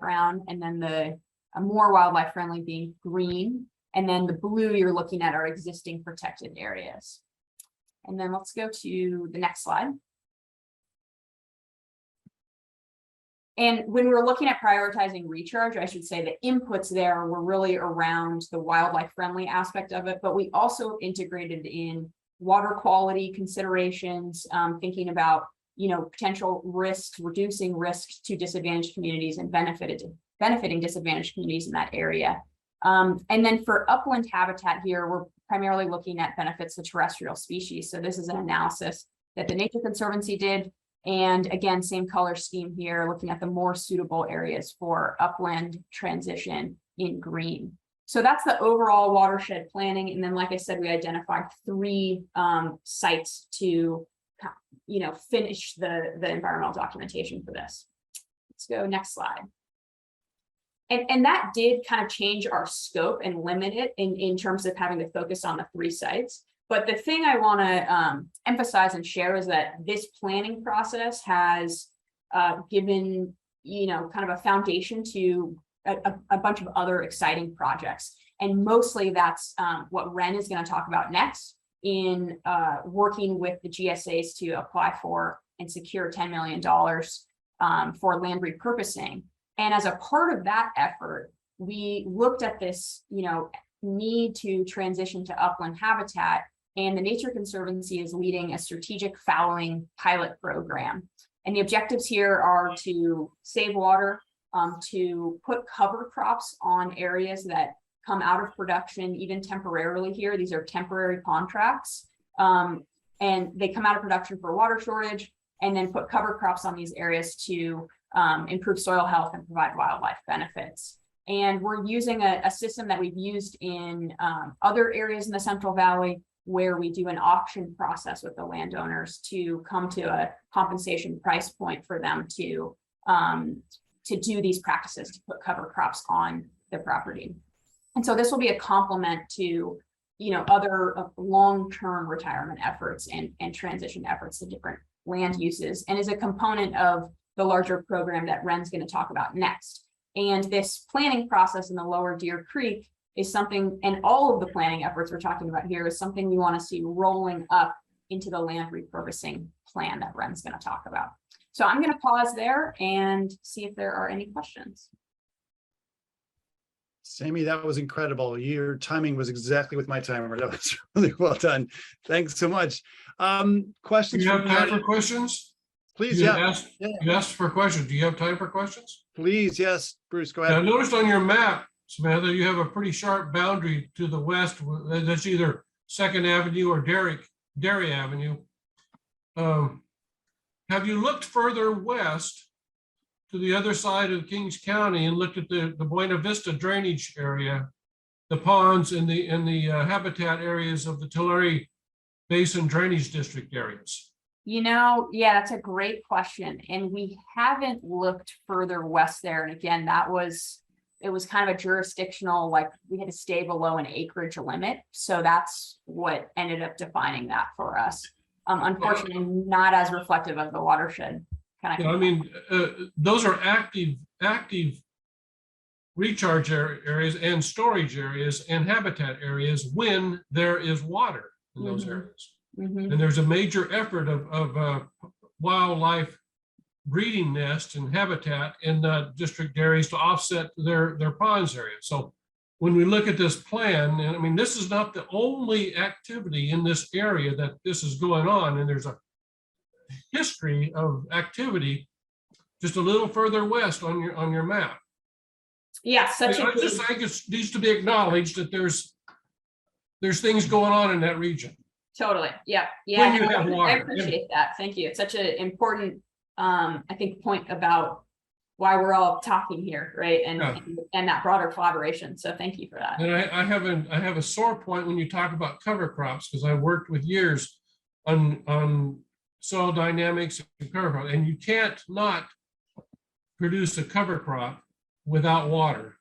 brown, and then the more wildlife friendly being green. And then the blue you're looking at are existing protected areas. And then let's go to the next slide. And when we're looking at prioritizing recharge, I should say the inputs there were really around the wildlife friendly aspect of it, but we also integrated in water quality considerations, thinking about, potential risks, reducing risks to disadvantaged communities and benefiting disadvantaged communities in that area. And then for upland habitat here, we're primarily looking at benefits to terrestrial species. So this is an analysis that the Nature Conservancy did. And again, same color scheme here, looking at the more suitable areas for upland transition in green. So that's the overall watershed planning. And then, like I said, we identified 3 sites to, finish the environmental documentation for this. Let's go next slide. And that did kind of change our scope and limit it in terms of having to focus on the 3 sites. But the thing I want to emphasize and share is that this planning process has given, kind of a foundation to a bunch of other exciting projects. And mostly that's what Reyn is going to talk about next in working with the GSAs to apply for and secure $10 million for land repurposing. And as a part of that effort, we looked at this, need to transition to upland habitat. And the Nature Conservancy is leading a strategic fallowing pilot program. And the objectives here are to save water, to put cover crops on areas that come out of production, even temporarily here. These are temporary contracts. And they come out of production for water shortage, and then put cover crops on these areas to improve soil health and provide wildlife benefits. And we're using a system that we've used in other areas in the Central Valley, where we do an auction process with the landowners to come to a compensation price point for them to do these practices, to put cover crops on their property. And so this will be a complement to, other long-term retirement efforts and transition efforts to different land uses, and is a component of the larger program that Reyn's going to talk about next. And this planning process in the lower Deer Creek is something, and all of the planning efforts we're talking about here is something we want to see rolling up into the land repurposing plan that Reyn's going to talk about. So I'm going to pause there and see if there are any questions. Sammy, that was incredible. Your timing was exactly with my timer. That was really well done. Thanks so much. Questions? Do you have time for questions? Please, You yeah. You asked for questions. Do you have time for questions? Please, yes. Bruce, go I ahead. noticed on your map, Samantha, you have a pretty sharp boundary to the west. That's either Second Avenue or Dairy Avenue. Have you looked further west to the other side of Kings County and looked at the Buena Vista drainage area, the ponds and the habitat areas of the Tulare Basin Drainage District areas? Yeah, that's a great question. And we haven't looked further west there. And again, it was kind of a jurisdictional, like we had to stay below an acreage limit. So that's what ended up defining that for us. Unfortunately, not as reflective of the watershed. Those are active recharge areas and storage areas and habitat areas when there is water in those areas. And there's a major effort of wildlife breeding nests and habitat in the district areas to offset their ponds area. So when we look at this plan, and this is not the only activity in this area that this is going on, and there's a history of activity just a little further west on your map. Yeah, I just think it needs to be acknowledged that there's there's things going on in that region. Totally. Yeah. When Yeah. you have I water. appreciate that. Thank you. It's such an important, I think, point about why we're all talking here, right? Yeah. And that broader collaboration. So thank you for that. And I have a sore point when you talk about cover crops, because I worked with years on soil dynamics and cover crop, and you can't not produce a cover crop without water.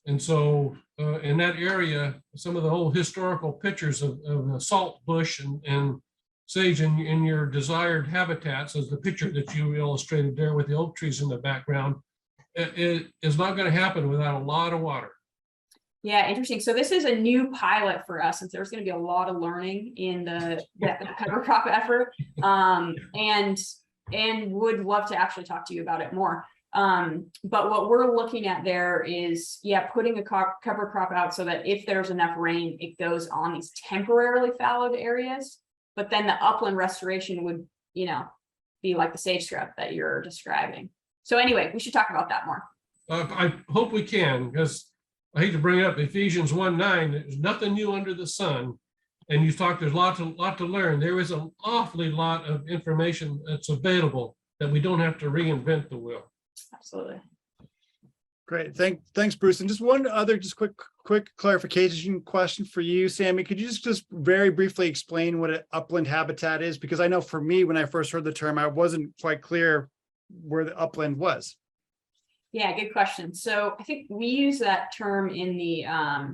And so in that area, some of the old historical pictures of the salt bush and sage in your desired habitats, as the picture that you illustrated there with the oak trees in the background, it is not going to happen without a lot of water. Yeah, interesting. So this is a new pilot for us, since there's going to be a lot of learning in the cover crop effort, and would love to actually talk to you about it more. But what we're looking at there is, yeah, putting a cover crop out so that if there's enough rain, it goes on these temporarily fallowed areas. But then the upland restoration would, you know, be like the sage scrub that you're describing. So anyway, we should talk about that more. I hope we can, because I hate to bring up Ephesians 1:9. There's nothing new under the sun. And you talked, there's a lot to learn. There is an awfully lot of information that's available that we don't have to reinvent the wheel. Absolutely. Great. Thanks, Bruce. And just one other quick clarification question for you, Sammy. Could you just very briefly explain what an upland habitat is? Because I know for me, when I first heard the term, I wasn't quite clear where the upland was. Yeah, good question. So I think we use that term in the, at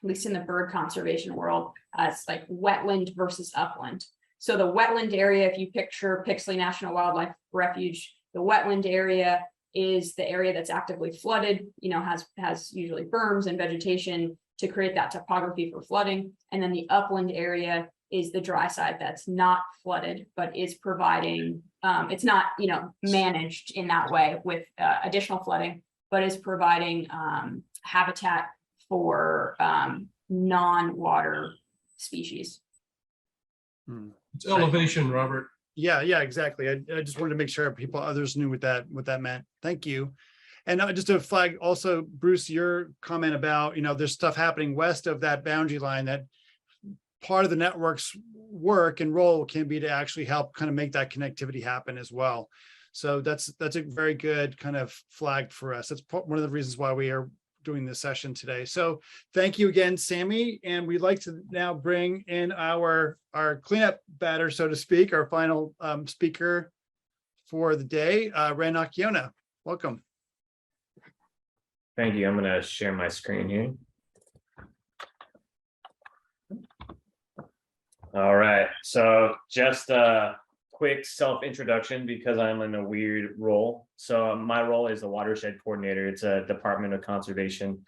least in the bird conservation world, as like wetland versus upland. So the wetland area, if you picture Pixley National Wildlife Refuge, the wetland area is the area that's actively flooded, you know, has usually berms and vegetation to create that topography for flooding. And then the upland area is the dry side that's not flooded, but is providing, it's not, you know, managed in that way with additional flooding, but is providing habitat for non-water species. It's elevation, Robert. Yeah, exactly. I just wanted to make sure others knew what that meant. Thank you. And just to flag also, Bruce, your comment about, you know, there's stuff happening west of that boundary line that part of the network's work and role can be to actually help kind of make that connectivity happen as well. So that's a very good kind of flag for us. That's one of the reasons why we are doing this session today. So thank you again, Sammy. And we'd like to now bring in our cleanup batter, so to speak, our final speaker for the day, Reyn Akiona. Welcome. Thank you. I'm going to share my screen here. All right. So just a quick self-introduction, because I'm in a weird role. So my role is a watershed coordinator. It's a Department of Conservation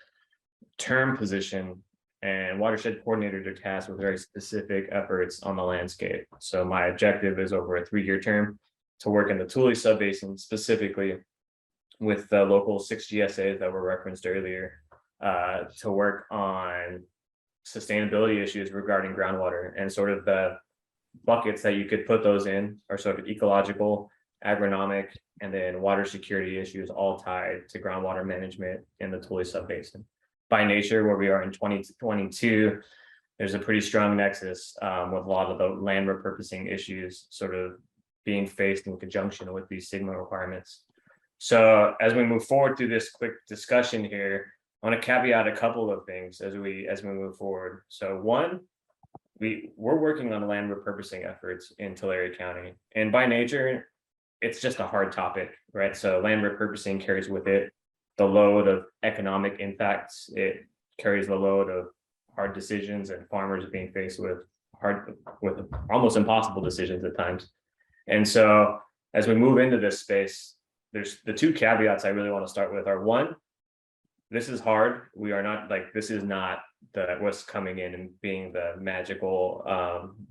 term position, and watershed coordinators are tasked with very specific efforts on the landscape. So my objective is over a 3-year term to work in the Tule Subbasin, specifically with the local 6 GSAs that were referenced earlier, to work on sustainability issues regarding groundwater, and sort of the buckets that you could put those in are sort of ecological, agronomic, and then water security issues, all tied to groundwater management in the Tule Subbasin. By nature, where we are in 2022, there's a pretty strong nexus with a lot of the land repurposing issues sort of being faced in conjunction with these SGMA requirements. So as we move forward through this quick discussion here, I want to caveat a couple of things as we move forward. So one, we're working on land repurposing efforts in Tulare County, and by nature, it's just a hard topic, right? So land repurposing carries with it the load of economic impacts. It carries the load of hard decisions, and farmers being faced with almost impossible decisions at times. And so as we move into this space, there's the two caveats I really want to start with are, one, this is hard. We are not like, this is not what's coming in and being the magical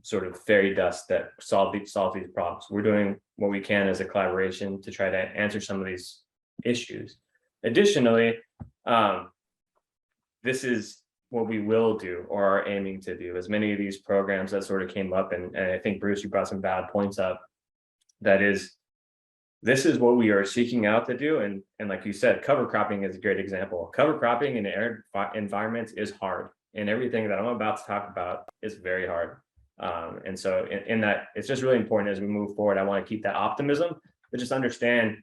sort of fairy dust that solve these problems. We're doing what we can as a collaboration to try to answer some of these issues. Additionally, this is what we will do or are aiming to do. As many of these programs that sort of came up, and I think Bruce, you brought some valid points up, that is, this is what we are seeking out to do. And like you said, cover cropping is a great example. Cover cropping in arid environments is hard. and everything that I'm about to talk about is very hard. And so in that, it's just really important as we move forward. I want to keep that optimism, but just understand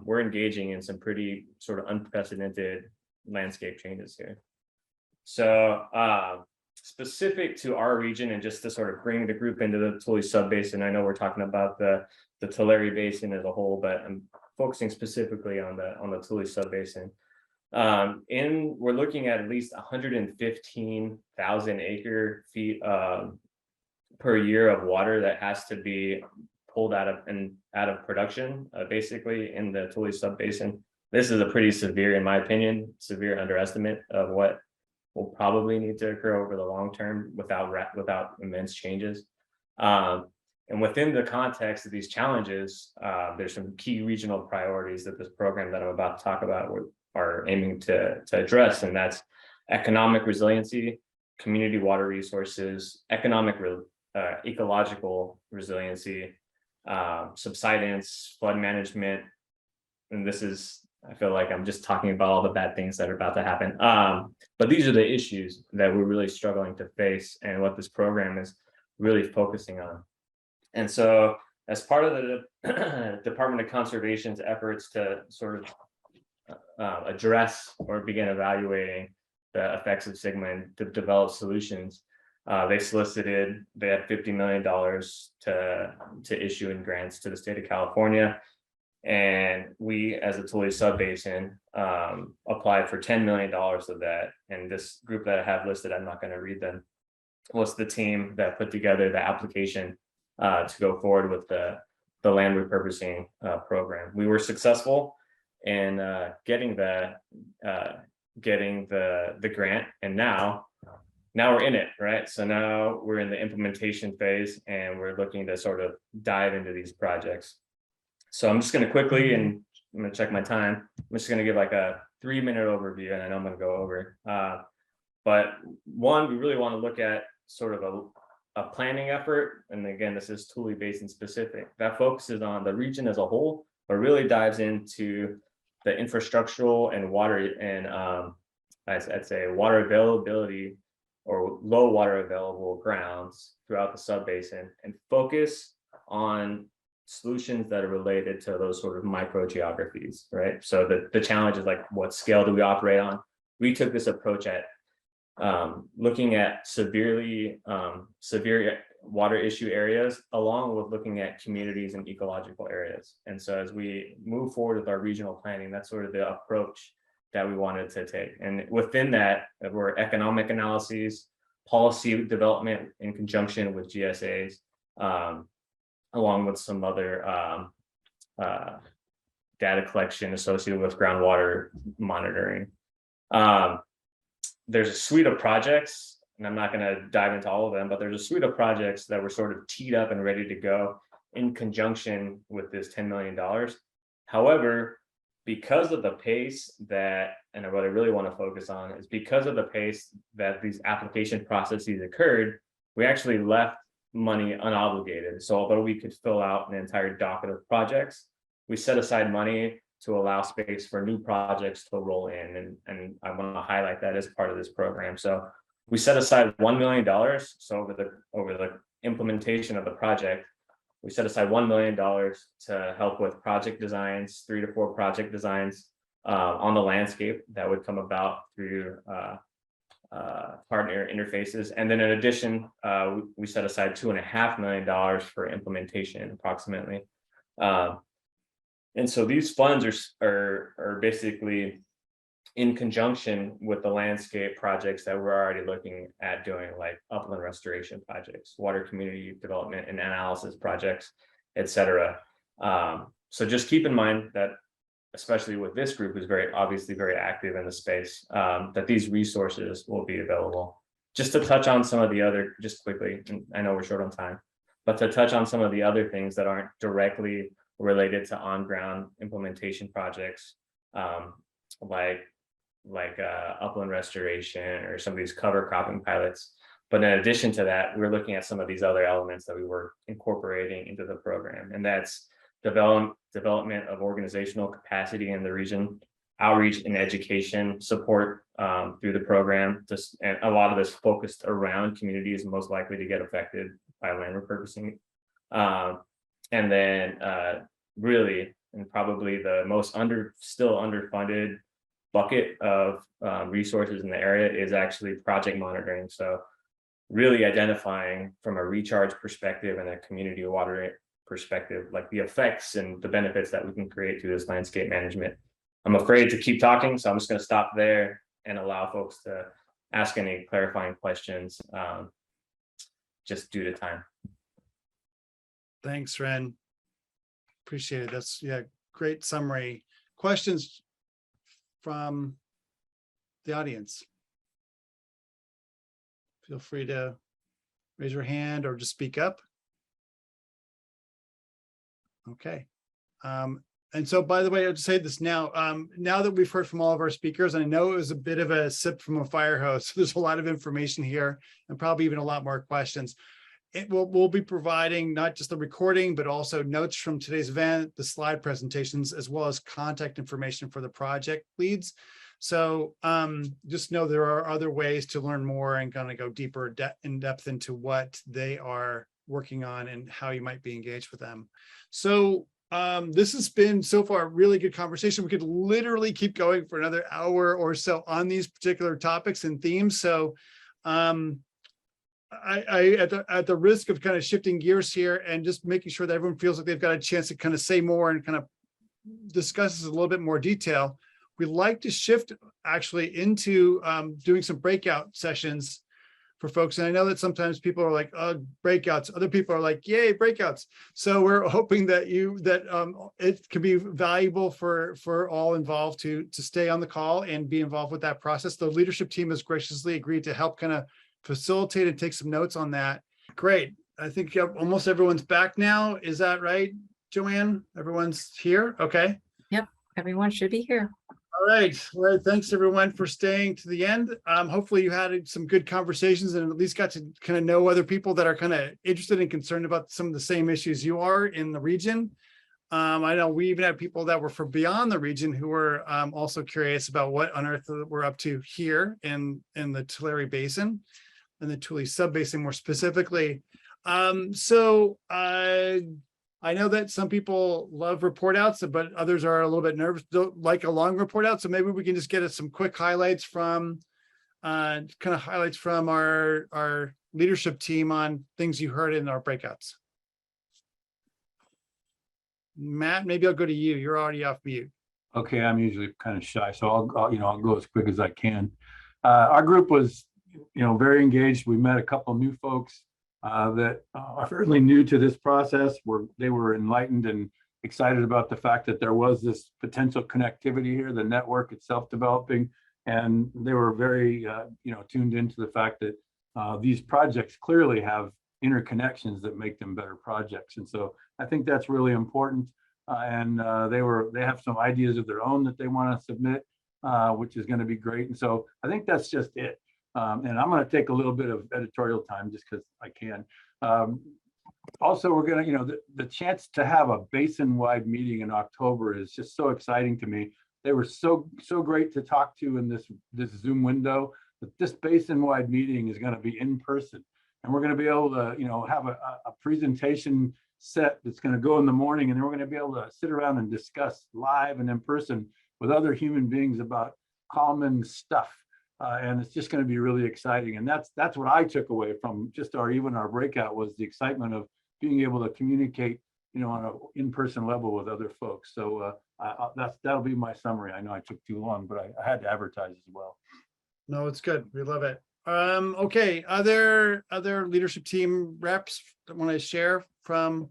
we're engaging in some pretty sort of unprecedented landscape changes here. So specific to our region, and just to sort of bring the group into the Tule Subbasin, I know we're talking about the Tulare Basin as a whole, but I'm focusing specifically on the Tule Subbasin. We're looking at least 115,000 acre feet per year of water that has to be pulled out of production, basically in the Tule Subbasin. This is a pretty severe, in my opinion, severe underestimate of what will probably need to occur over the long term without immense changes. And within the context of these challenges, there's some key regional priorities that this program that I'm about to talk about are aiming to address, and that's economic resiliency, community water resources, ecological resiliency, subsidence, flood management. And this is, I feel like I'm just talking about all the bad things that are about to happen. But these are the issues that we're really struggling to face, and what this program is really focusing on. And so as part of the Department of Conservation's efforts to sort of address or begin evaluating the effects of SGMA and to develop solutions, they had $50 million to issue in grants to the state of California. And we, as a Tule Subbasin, applied for $10 million of that. And this group that I have listed, I'm not going to read them, was the team that put together the application to go forward with the land repurposing program. We were successful in getting the grant, and now we're in it, right? So now we're in the implementation phase, and we're looking to sort of dive into these projects. So I'm just going to quickly, and I'm going to check my time, I'm just going to give like a 3-minute overview, and I know I'm going to go over. But one, we really want to look at sort of a planning effort. And again, this is Tule Basin specific, that focuses on the region as a whole, but really dives into the infrastructural and water and I'd say water availability or low water available grounds throughout the subbasin, and focus on solutions that are related to those sort of micro geographies, right? So the challenge is like, what scale do we operate on? We took this approach at looking at severe water issue areas, along with looking at communities and ecological areas. And so as we move forward with our regional planning, that's sort of the approach that we wanted to take. And within that, were economic analyses, policy development in conjunction with GSAs, along with some other data collection associated with groundwater monitoring. There's a suite of projects, and I'm not going to dive into all of them, but there's a suite of projects that were sort of teed up and ready to go in conjunction with this $10 million. However, because of the pace that, and what I really want to focus on is because of the pace that these application processes occurred, we actually left money unobligated. So although we could fill out an entire docket of projects, we set aside money to allow space for new projects to roll in. And I want to highlight that as part of this program. So we set aside $1 million. So over the implementation of the project, we set aside $1 million to help with project designs, 3 to 4 project designs on the landscape that would come about through partner interfaces. And then in addition, we set aside $2.5 million for implementation approximately. And so these funds are basically in conjunction with the landscape projects that we're already looking at doing, like upland restoration projects, water community development and analysis projects, et cetera. So just keep in mind that, especially with this group, who's obviously very active in the space, that these resources will be available. Just to touch on some of the other, just quickly, and I know we're short on time, but to touch on some of the other things that aren't directly related to on-ground implementation projects, like upland restoration or some of these cover cropping pilots. But in addition to that, we're looking at some of these other elements that we were incorporating into the program, and that's development of organizational capacity in the region, outreach and education support through the program. Just, and a lot of this focused around communities most likely to get affected by land repurposing. And then really, and probably the most still underfunded bucket of resources in the area is actually project monitoring. So really identifying from a recharge perspective and a community water perspective, like the effects and the benefits that we can create through this landscape management. I'm afraid to keep talking, so I'm just going to stop there and allow folks to ask any clarifying questions just due to time. Thanks, Reyn. Appreciate it. That's, yeah, great summary. Questions from the audience? Feel free to raise your hand or just speak up. Okay. And so, by the way, I'll just say this now. Now that we've heard from all of our speakers, and I know it was a bit of a sip from a fire hose, so there's a lot of information here and probably even a lot more questions. We'll be providing not just the recording, but also notes from today's event, the slide presentations, as well as contact information for the project leads. So just know there are other ways to learn more and kind of go deeper in depth into what they are working on and how you might be engaged with them. So this has been so far a really good conversation. We could literally keep going for another hour or so on these particular topics and themes. So at the risk of kind of shifting gears here and just making sure that everyone feels like they've got a chance to kind of say more and kind of discuss this in a little bit more detail, we'd like to shift actually into doing some breakout sessions for folks. And I know that sometimes people are like, breakouts. Other people are like, yay, breakouts. So we're hoping that it can be valuable for all involved to stay on the call and be involved with that process. The leadership team has graciously agreed to help kind of facilitate and take some notes on that. Great. I think almost everyone's back now. Is that right, Joanne? Everyone's here? Okay. Yep. Everyone should be here. All right. Well, thanks everyone for staying to the end. Hopefully you had some good conversations and at least got to kind of know other people that are kind of interested and concerned about some of the same issues you are in the region. I know we even had people that were from beyond the region who were also curious about what on earth we're up to here in the Tulare Basin and the Tule Subbasin more specifically. I know that some people love report outs, but others are a little bit nervous, don't like a long report out. So maybe we can just get some quick highlights from our leadership team on things you heard in our breakouts. Matt, maybe I'll go to you. You're already off mute. Okay, I'm usually kind of shy, so I'll go as quick as I can. Our group was, very engaged. We met a couple of new folks that are fairly new to this process. They were enlightened and excited about the fact that there was this potential connectivity here, the network itself developing, and they were very, tuned into the fact that these projects clearly have interconnections that make them better projects. And so I think that's really important. And they have some ideas of their own that they want to submit, which is going to be great. And so I think that's just it. And I'm going to take a little bit of editorial time just because I can. Also, we're going to, the chance to have a basin-wide meeting in October is just so exciting to me. They were so great to talk to in this Zoom window, but this basin-wide meeting is going to be in person. And we're going to be able to, have a presentation set that's going to go in the morning, and then we're going to be able to sit around and discuss live and in person with other human beings about common stuff. And it's just going to be really exciting. And that's what I took away from just our breakout, was the excitement of being able to communicate, on an in-person level with other folks. So that'll be my summary. I know I took too long, but I had to advertise as well. No, it's good. We love it. Okay. Other leadership team reps that want to share from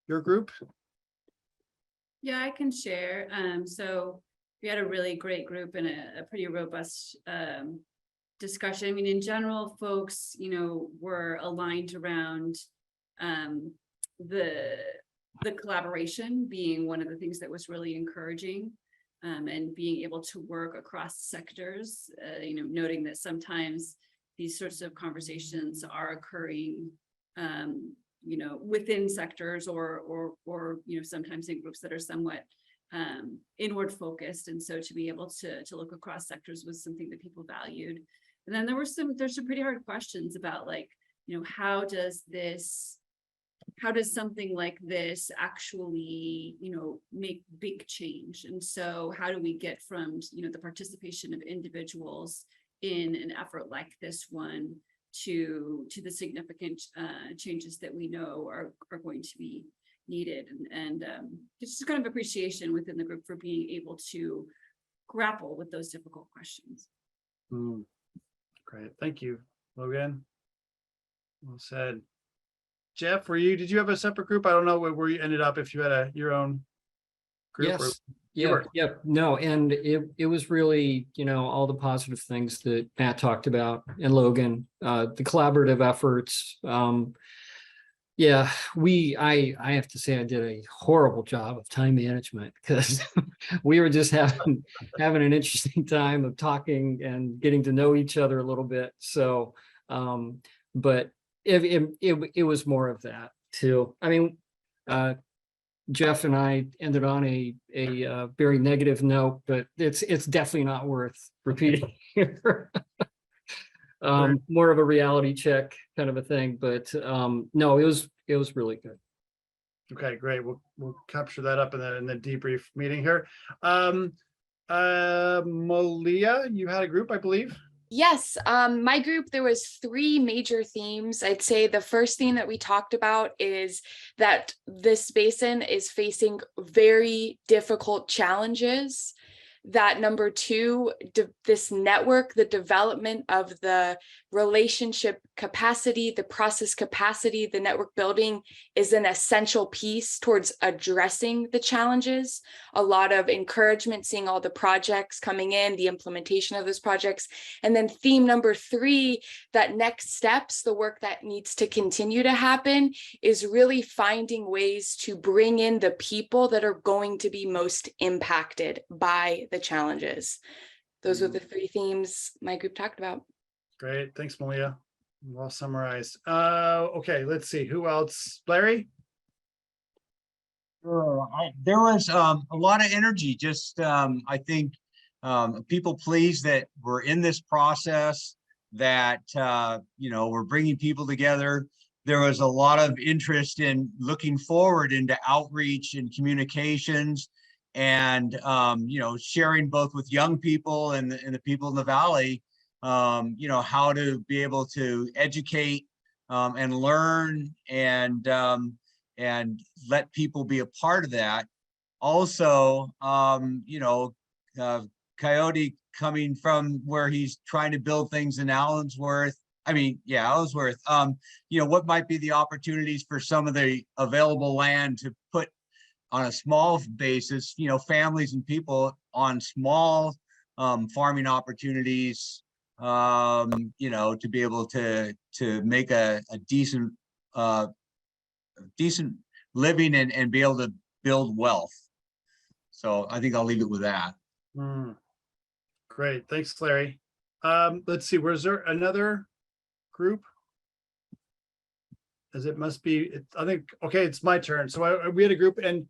your group? Yeah, I can share. So we had a really great group and a pretty robust discussion. I mean, in general, folks, were aligned around the collaboration being one of the things that was really encouraging, and being able to work across sectors, noting that sometimes these sorts of conversations are occurring, within sectors or sometimes in groups that are somewhat inward focused. And so to be able to look across sectors was something that people valued. And then there's some pretty hard questions about, like, you know, how does something like this actually, you know, make big change? And so how do we get from, you know, the participation of individuals in an effort like this one to the significant changes that we know are going to be needed, and just kind of appreciation within the group for being able to grapple with those difficult questions. Great, thank you, Logan. Well said. Jeff, did you have a separate group? I don't know where you ended up, if you had your own group. Yes. Yep. No, and it was really, you know, all the positive things that Matt talked about and Logan, the collaborative efforts. Yeah, I have to say I did a horrible job of time management, because we were just having an interesting time of talking and getting to know each other a little bit. So, but it was more of that too. I mean, Jeff and I ended on a very negative note, but it's definitely not worth repeating here. More of a reality check kind of a thing, but no, it was really good. Okay, great. We'll capture that up in the debrief meeting here. Malia, you had a group, I believe. Yes, my group, there was 3 major themes. I'd say the first theme that we talked about is that this basin is facing very difficult challenges. That number 2, this network, the development of the relationship capacity, the process capacity, the network building is an essential piece towards addressing the challenges. A lot of encouragement, seeing all the projects coming in, the implementation of those projects. And then theme number 3, that next steps, the work that needs to continue to happen, is really finding ways to bring in the people that are going to be most impacted by the challenges. Those were the 3 themes my group talked about. Great, thanks, Malia. Well summarized. Okay, let's see, who else? Larry? Sure. There was a lot of energy, just I think people pleased that we're in this process, that you know, we're bringing people together. There was a lot of interest in looking forward into outreach and communications, and you know, sharing both with young people and the people in the valley, you know, how to be able to educate and learn and let people be a part of that. Also, you know, Coyote coming from where he's trying to build things in Allensworth. Allensworth, you know, what might be the opportunities for some of the available land to put on a small basis, you know, families and people on small farming opportunities, you know, to be able to make a decent living and be able to build wealth. So I think I'll leave it with that. Great, thanks, Larry. Let's see, was there another group? As it must be, I think, okay, it's my turn. So we had a group, and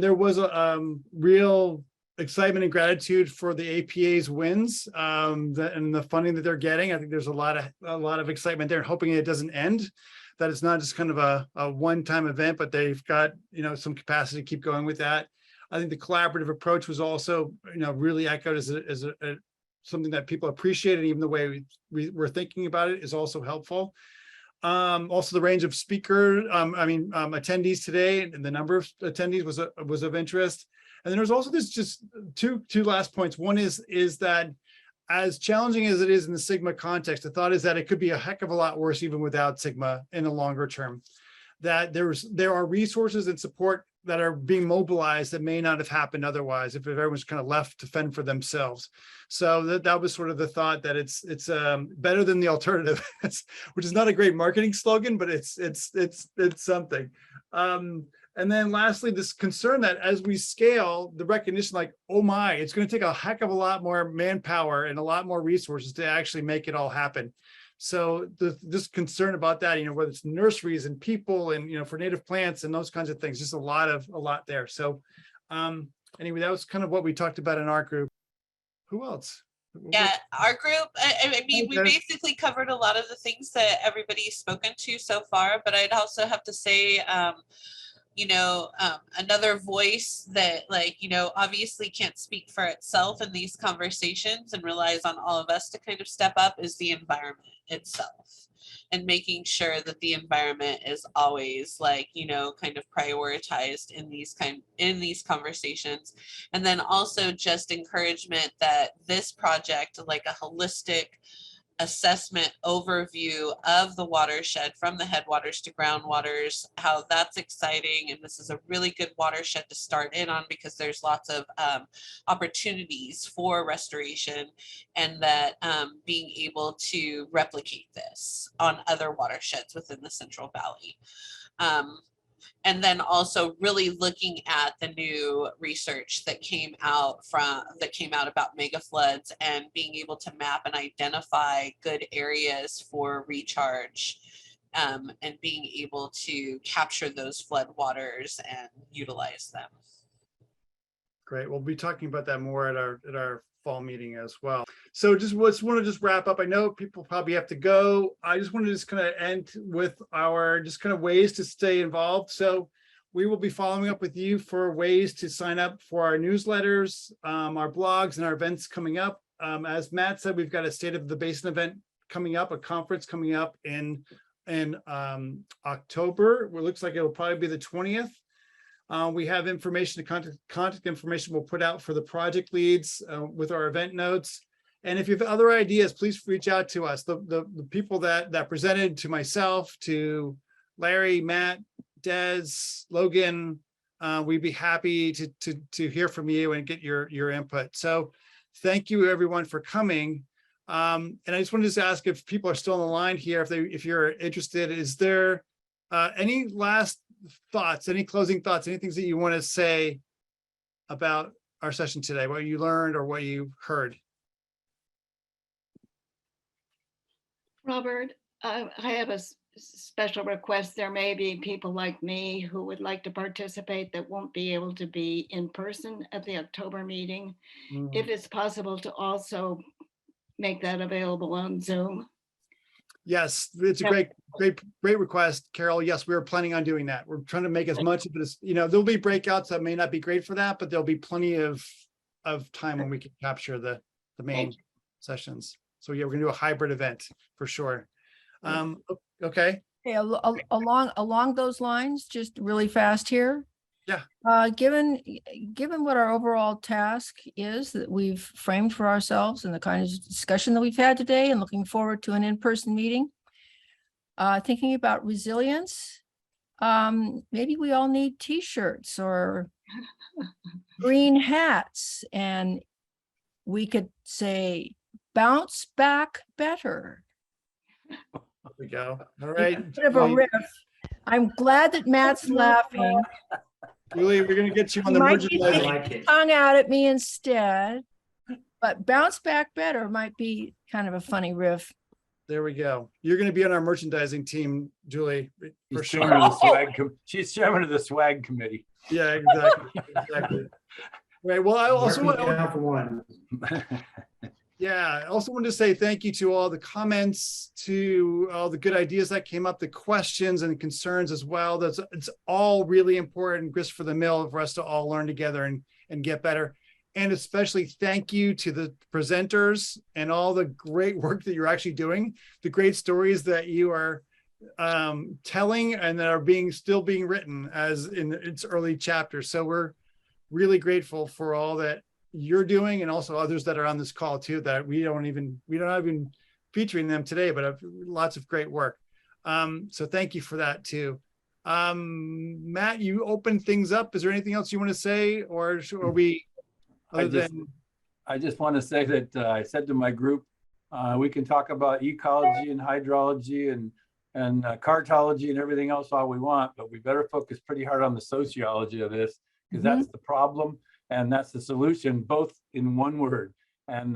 there was a real excitement and gratitude for the APA's wins and the funding that they're getting. I think there's a lot of excitement there, and hoping it doesn't end, that it's not just kind of a one-time event, but they've got, you know, some capacity to keep going with that. I think the collaborative approach was also, you know, really echoed as something that people appreciated. Even the way we're thinking about it is also helpful. Also the range of attendees today, and the number of attendees was of interest. And then there's also this, just two last points. One is that as challenging as it is in the Sigma context, the thought is that it could be a heck of a lot worse even without Sigma in the longer term. That there are resources and support that are being mobilized that may not have happened otherwise if everyone's kind of left to fend for themselves. So that was sort of the thought, that it's better than the alternative, which is not a great marketing slogan, but it's something. And then lastly, this concern that as we scale, the recognition, like, oh my, it's going to take a heck of a lot more manpower and a lot more resources to actually make it all happen. So this concern about that, you know, whether it's nurseries and people and, you know, for native plants and those kinds of things, just a lot there. So Anyway, that was kind of what we talked about in our group. Who else? Yeah, our group, I mean, we Okay. basically covered a lot of the things that everybody's spoken to so far, but I'd also have to say, another voice that, like, obviously can't speak for itself in these conversations and relies on all of us to kind of step up is the environment itself, and making sure that the environment is always kind of prioritized in these conversations. And then also just encouragement that this project, like a holistic assessment overview of the watershed from the headwaters to groundwaters, how that's exciting. And this is a really good watershed to start in on because there's lots of opportunities for restoration, and that being able to replicate this on other watersheds within the Central Valley. And then also really looking at the new research that came out about mega floods, and being able to map and identify good areas for recharge, and being able to capture those flood waters and utilize them. Great. We'll be talking about that more at our fall meeting as well. So just want to wrap up. I know people probably have to go. I just want to just kind of end with our just kind of ways to stay involved. So we will be following up with you for ways to sign up for our newsletters, our blogs, and our events coming up. As Matt said, we've got a State of the Basin event coming up, a conference coming up in October. It looks like it'll probably be the 20th. We have information, contact information we'll put out for the project leads with our event notes. And if you have other ideas, please reach out to us. The people that presented, to myself, to Larry, Matt, Des, Logan, we'd be happy to hear from you and get your input. So thank you everyone for coming. And I just wanted to ask if people are still on the line here, if you're interested, is there any last thoughts, any closing thoughts, any things that you want to say about our session today, what you learned or what you heard? Robert, I have a special request. There may be people like me who would like to participate that won't be able to be in person at the October meeting. If it's possible to also make that available on Zoom. Yes, it's a great request, Carol. Yes, we were planning on doing that. We're trying to make as much of it as, there'll be breakouts that may not be great for that, but there'll be plenty of time when we can capture the main sessions. So yeah, we're gonna do a hybrid event for sure. Okay. Hey, along those lines, just really fast here. Yeah. Given what our overall task is that we've framed for ourselves and the kind of discussion that we've had today, and looking forward to an in-person meeting, thinking about resilience, maybe we all need t-shirts or green hats, and we could say, bounce back better. There we go. All right. Bit of a riff. I'm glad that Matt's laughing. Julie, we're gonna get you on the merchandising. Hung out at me instead, but bounce back better might be kind of a funny riff. There we go. You're gonna be on our merchandising team, Julie, for sure. She's chairman of the swag committee. Yeah, exactly. Right. Well, I also want I also wanted to say thank you to all the comments, to all the good ideas that came up, the questions and concerns as well. It's all really important grist for the mill for us to all learn together and get better. And especially thank you to the presenters and all the great work that you're actually doing, the great stories that you are telling and that are still being written as in its early chapters. So we're really grateful for all that you're doing, and also others that are on this call too, that we're not even featuring them today, but lots of great work. So thank you for that too. Matt, you opened things up. Is there anything else you want to say, or are we? I just want to say that I said to my group, we can talk about ecology and hydrology and cartology and everything else all we want, but we better focus pretty hard on the sociology of this, because that's the problem. And that's the solution, both in one word. And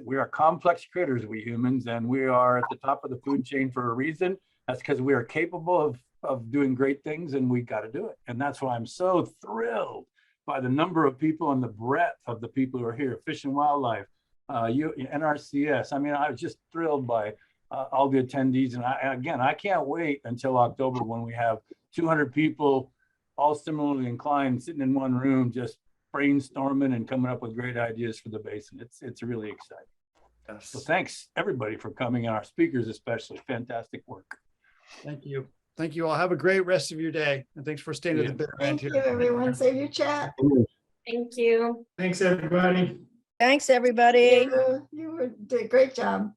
we are complex critters, we humans, and we are at the top of the food chain for a reason. That's because we are capable of doing great things, and we got to do it. And that's why I'm so thrilled by the number of people and the breadth of the people who are here, Fish and Wildlife, NRCS. I mean, I was just thrilled by all the attendees. And I can't wait until October when we have 200 people, all similarly inclined, sitting in one room, just brainstorming and coming up with great ideas for the basin. It's really exciting. Yes. So thanks everybody for coming, and our speakers especially. Fantastic work. Thank you. Thank you all. Have a great rest of your day. And thanks for staying to the bitter end Thank you, here. everyone. Save your chat. Thank you. Thanks, everybody. Thanks, everybody. You did a great job.